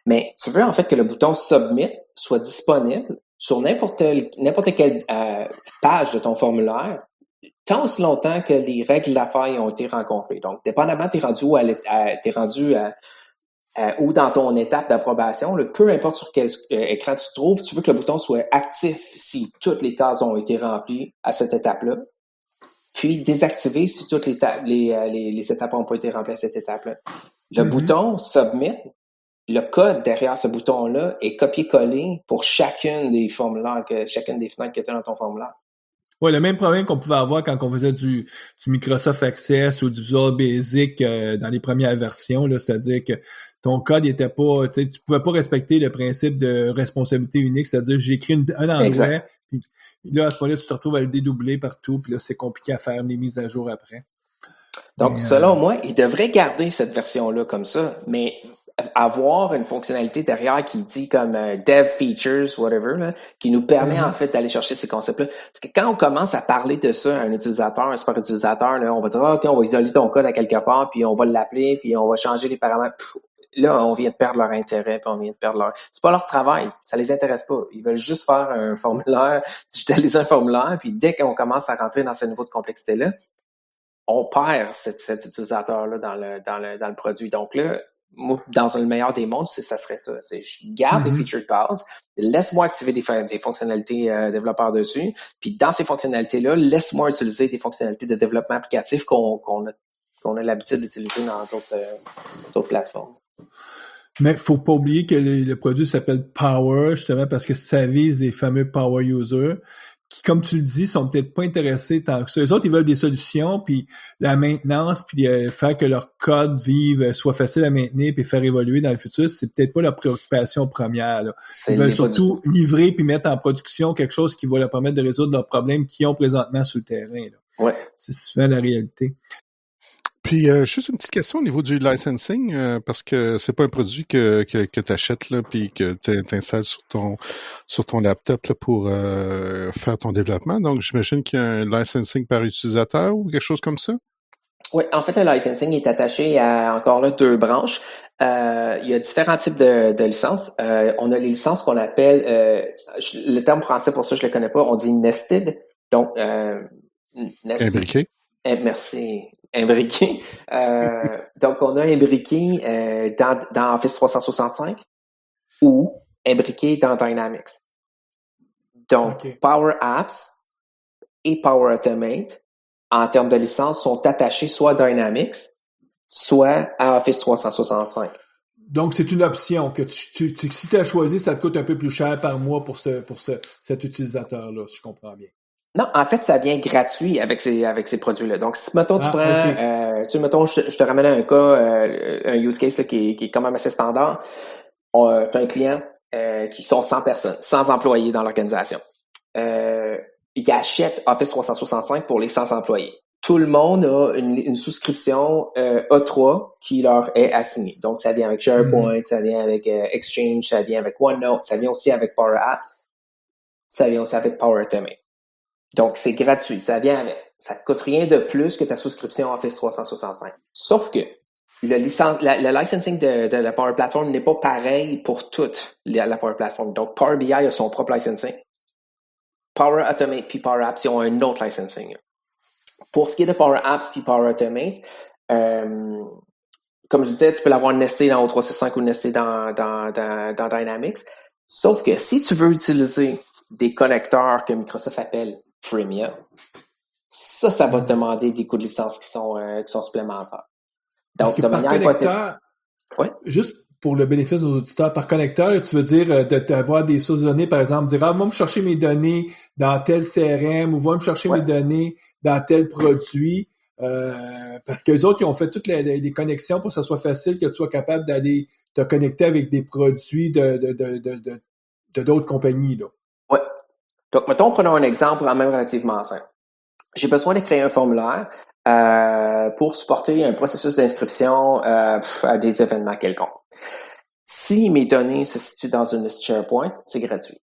D: Mais tu veux en fait que le bouton Submit soit disponible sur n'importe quelle page de ton formulaire tant aussi longtemps que les règles d'affaires ont été rencontrées. Donc, dépendamment, t'es rendu ou dans ton étape d'approbation, peu importe sur quel écran tu te trouves, tu veux que le bouton soit actif si toutes les cases ont été remplies à cette étape-là, puis désactivé si toutes les étapes n'ont pas été remplies à cette étape-là. Le bouton Submit, le code derrière ce bouton-là est copié-collé pour chacune des fenêtres que tu as dans ton formulaire.
B: Ouais, le même problème qu'on pouvait avoir quand on faisait du Microsoft Access ou du Visual Basic dans les premières versions, là, c'est-à-dire que ton code était pas, tu pouvais pas respecter le principe de responsabilité unique, c'est-à-dire j'écris un endroit, puis là, à ce moment-là, tu te retrouves à le dédoubler partout, puis là, c'est compliqué à faire les mises à jour après.
D: Donc, selon moi, il devrait garder cette version-là comme ça, mais avoir une fonctionnalité derrière qui dit comme dev features, whatever, là, qui nous permet en fait d'aller chercher ces concepts-là. Parce que quand on commence à parler de ça à un utilisateur, un super utilisateur, là, on va dire OK, on va isoler ton code à quelque part, puis on va l'appeler, puis on va changer les paramètres. Là, on vient de perdre leur intérêt, puis on vient de perdre leur... C'est pas leur travail, ça les intéresse pas. Ils veulent juste faire un formulaire, digitaliser un formulaire, puis dès qu'on commence à rentrer dans ce niveau de complexité-là, on perd cet utilisateur-là dans le produit. Donc là, moi, dans le meilleur des mondes, ça serait ça. C'est je garde les features de base, laisse-moi activer des fonctionnalités développeurs dessus, puis dans ces fonctionnalités-là, laisse-moi utiliser des fonctionnalités de développement applicatif qu'on a l'habitude d'utiliser dans d'autres plateformes.
B: Mais faut pas oublier que le produit s'appelle Power, justement, parce que ça vise les fameux Power Users, qui, comme tu le dis, sont peut-être pas intéressés tant que ça. Les autres, ils veulent des solutions, puis la maintenance, puis faire que leur code vive, soit facile à maintenir, puis faire évoluer dans le futur, c'est peut-être pas leur préoccupation première, là. Ils veulent surtout livrer puis mettre en production quelque chose qui va leur permettre de résoudre leurs problèmes qu'ils ont présentement sur le terrain, là.
D: Ouais.
B: C'est souvent la réalité.
C: Puis, juste une petite question au niveau du licensing, parce que c'est pas un produit que tu achètes, là, puis que tu installes sur ton laptop là, pour faire ton développement. Donc, j'imagine qu'il y a un licensing par utilisateur ou quelque chose comme ça?
D: Oui, en fait, le licensing est attaché à, encore là, 2 branches. Il y a différents types de licences. On a les licences qu'on appelle, le terme français pour ça, je le connais pas, on dit nested. Donc, nested.
C: Imbriqué.
D: Merci. Imbriqué. Donc, on a imbriqué dans Office 365 ou imbriqué dans Dynamics. Donc, Power Apps et Power Automate, en termes de licence, sont attachés soit à Dynamics, soit à Office 365.
B: Donc, c'est une option que si tu as choisi, ça te coûte un peu plus cher par mois pour cet utilisateur-là, si je comprends bien.
D: Non, en fait, ça vient gratuit avec ces produits-là. Donc, si, mettons, tu prends, mettons, je te ramène à un cas, un use case là, qui est quand même assez standard. Tu as un client qui sont 100 personnes, 100 employés dans l'organisation. Ils achètent Office 365 pour les 100 employés. Tout le monde a une souscription A3 qui leur est assignée. Donc, ça vient avec SharePoint, ça vient avec Exchange, ça vient avec OneNote, ça vient aussi avec Power Apps, ça vient aussi avec Power Automate. Donc, c'est gratuit. Ça vient avec. Ça te coûte rien de plus que ta souscription Office 365. Sauf que le licensing de la Power Platform n'est pas pareil pour toute la Power Platform. Donc, Power BI a son propre licensing. Power Automate puis Power Apps, ils ont un autre licensing. Pour ce qui est de Power Apps puis Power Automate, comme je disais, tu peux l'avoir nesté dans O365 ou nesté dans Dynamics. Sauf que si tu veux utiliser des connecteurs que Microsoft appelle Premium, ça va te demander des coûts de licence qui sont supplémentaires.
B: Donc, parce que par connecteur, juste pour le bénéfice de nos auditeurs, par connecteur, là, tu veux dire d'avoir des sources de données, par exemple, dire, va me chercher mes données dans tel CRM ou va me chercher mes données dans tel produit. Parce que les autres, ils ont fait toutes les connexions pour que ça soit facile, que tu sois capable d'aller te connecter avec des produits de d'autres compagnies, là.
D: Ouais. Donc, mettons, prenons un exemple quand même relativement simple. J'ai besoin de créer un formulaire pour supporter un processus d'inscription à des événements quelconques. Si mes données se situent dans une liste SharePoint, c'est gratuit.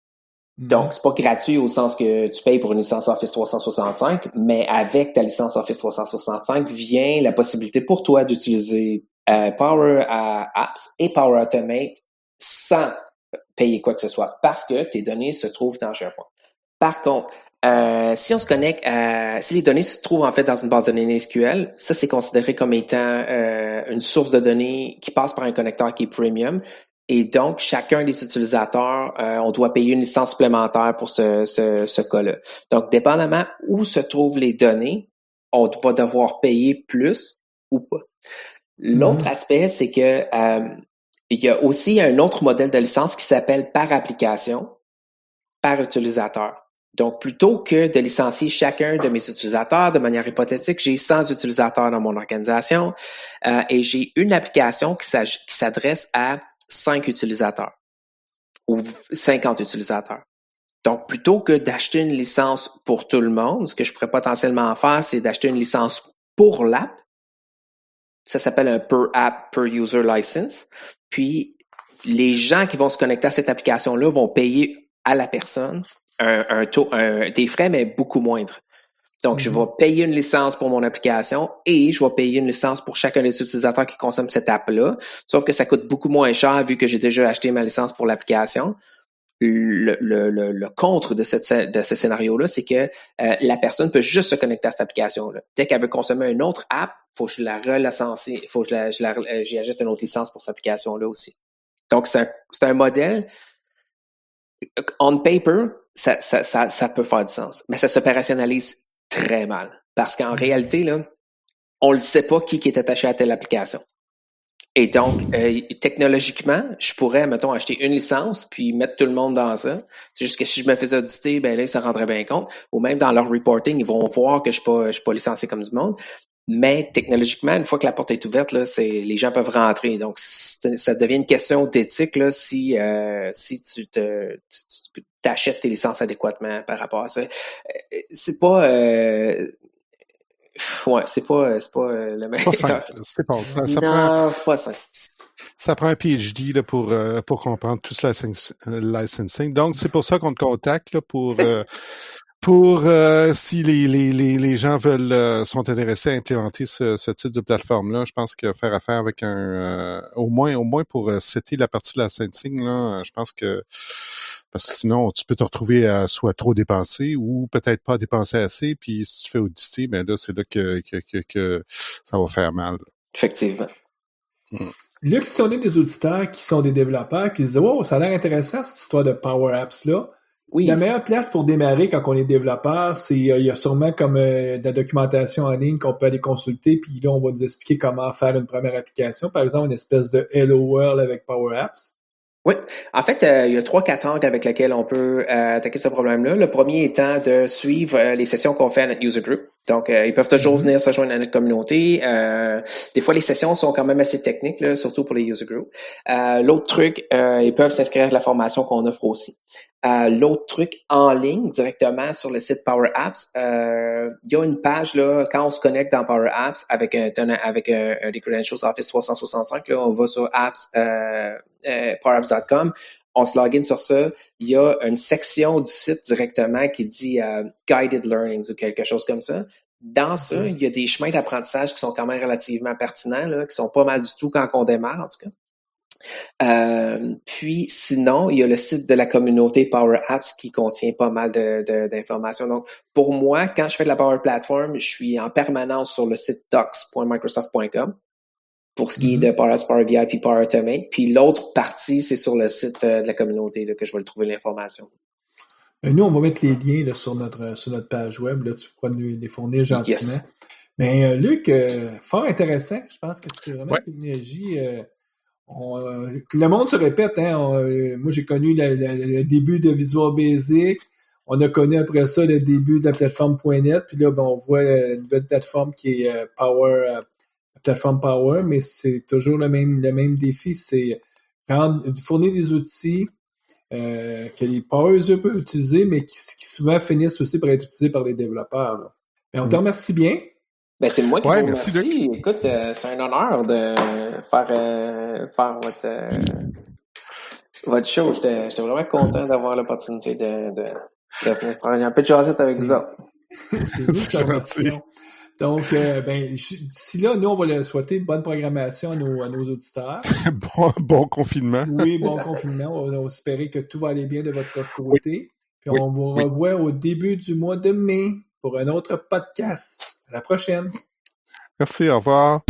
D: Donc, c'est pas gratuit au sens que tu payes pour une licence Office 365, mais avec ta licence Office 365 vient la possibilité pour toi d'utiliser Power Apps et Power Automate sans payer quoi que ce soit parce que tes données se trouvent dans SharePoint. Par contre, si on se connecte si les données se trouvent en fait dans une base de données SQL, ça c'est considéré comme étant une source de données qui passe par un connecteur qui est premium. Et donc, chacun des utilisateurs, on doit payer une licence supplémentaire pour ce cas-là. Donc, dépendamment où se trouvent les données, on va devoir payer plus ou pas. L'autre aspect, c'est que il y a aussi un autre modèle de licence qui s'appelle par application, par utilisateur. Donc, plutôt que de licencier chacun de mes utilisateurs de manière hypothétique, j'ai 100 utilisateurs dans mon organisation et j'ai une application qui s'adresse à 5 utilisateurs ou 50 utilisateurs. Donc, plutôt que d'acheter une licence pour tout le monde, ce que je pourrais potentiellement faire, c'est d'acheter une licence pour l'app. Ça s'appelle un per app, per user license. Puis, les gens qui vont se connecter à cette application-là vont payer à la personne des frais, mais beaucoup moindres. Donc, je vais payer une licence pour mon application et je vais payer une licence pour chacun des utilisateurs qui consomment cette app-là. Sauf que ça coûte beaucoup moins cher vu que j'ai déjà acheté ma licence pour l'application. Le contre de ce scénario-là, c'est que la personne peut juste se connecter à cette application-là. Dès qu'elle veut consommer une autre app, il faut que je la relicence, il faut que j'y ajoute une autre licence pour cette application-là aussi. Donc, c'est un modèle. On paper, ça peut faire du sens, mais ça s'opérationnalise très mal. Parce qu'en réalité, là, on ne sait pas qui est attaché à telle application. Et donc, technologiquement, je pourrais, mettons, acheter une licence puis mettre tout le monde dans ça. C'est juste que si je me faisais auditer, ben là, ils s'en rendraient bien compte. Ou même dans leur reporting, ils vont voir que je suis pas licencié comme du monde. Mais technologiquement, une fois que la porte est ouverte, là, les gens peuvent rentrer. Donc, ça devient une question d'éthique là, si tu t'achètes tes licences adéquatement par rapport à ça. C'est pas c'est pas le meilleur.
C: C'est pas simple. C'est pas.
D: C'est pas simple.
C: Ça prend un PhD là, pour comprendre tout ce licensing. Donc, c'est pour ça qu'on te contacte là, pour si les gens sont intéressés à implémenter ce type de plateforme-là, je pense que faire affaire avec au moins pour setter la partie licensing, là, je pense que parce que sinon, tu peux te retrouver à soit trop dépenser ou peut-être pas dépenser assez, puis si tu fais auditer, ben là, c'est là que ça va faire mal.
D: Effectivement.
B: Luc, si on est des auditeurs qui sont des développeurs, qui se disent « Wow, ça a l'air intéressant cette histoire de Power Apps-là », oui. La meilleure place pour démarrer quand on est développeur, c'est il y a sûrement comme de la documentation en ligne qu'on peut aller consulter, puis là, on va nous expliquer comment faire une première application, par exemple une espèce de Hello World avec Power Apps.
D: Oui. En fait, il y a 3-4 angles avec lesquels on peut attaquer ce problème-là. Le premier étant de suivre les sessions qu'on fait à notre user group. Donc, ils peuvent toujours venir se joindre à notre communauté. Des fois, les sessions sont quand même assez techniques, là, surtout pour les user groups. L'autre truc, ils peuvent s'inscrire à la formation qu'on offre aussi. L'autre truc, en ligne, directement sur le site Power Apps, il y a une page, là, quand on se connecte dans Power Apps avec des credentials Office 365, là, on va sur apps, powerapps.com, on se login sur ça, il y a une section du site directement qui dit Guided Learnings ou quelque chose comme ça. Dans ça, il y a des chemins d'apprentissage qui sont quand même relativement pertinents, là, qui sont pas mal du tout quand on démarre, en tout cas. Puis sinon, il y a le site de la communauté Power Apps qui contient pas mal d'informations. Donc, pour moi, quand je fais de la Power Platform, je suis en permanence sur le site docs.microsoft.com pour ce qui est de Power Apps, Power BI puis Power Automate. Puis l'autre partie, c'est sur le site de la communauté là, que je vais le trouver l'information.
B: Nous, on va mettre les liens là, sur notre page web. Là, tu pourras nous les fournir gentiment. Yes. Mais Luc, fort intéressant. Je pense que c'était vraiment une énergie. le monde se répète, hein. Moi, j'ai connu le début de Visual Basic. On a connu après ça le début de la plateforme .NET. Puis là, on voit la nouvelle plateforme qui est Power, la plateforme Power, mais c'est toujours le même défi. C'est fournir des outils que les power users peuvent utiliser, mais qui souvent finissent aussi par être utilisés par les développeurs. Là. Ben, on te remercie bien.
D: Ben, c'est moi qui vous
C: merci,
D: remercie.
C: Luc.
D: Écoute, c'est un honneur de faire votre show. J'étais vraiment content d'avoir l'opportunité de faire un peu de jasette avec vous autres.
B: C'est gentil. Donc, d'ici là, nous, on va leur souhaiter une bonne programmation à nos auditeurs.
C: Bon confinement.
B: Oui, bon confinement. On va espérer que tout va aller bien de votre côté. Puis on vous revoit au début du mois de mai pour un autre podcast. À la prochaine.
C: Merci, au revoir.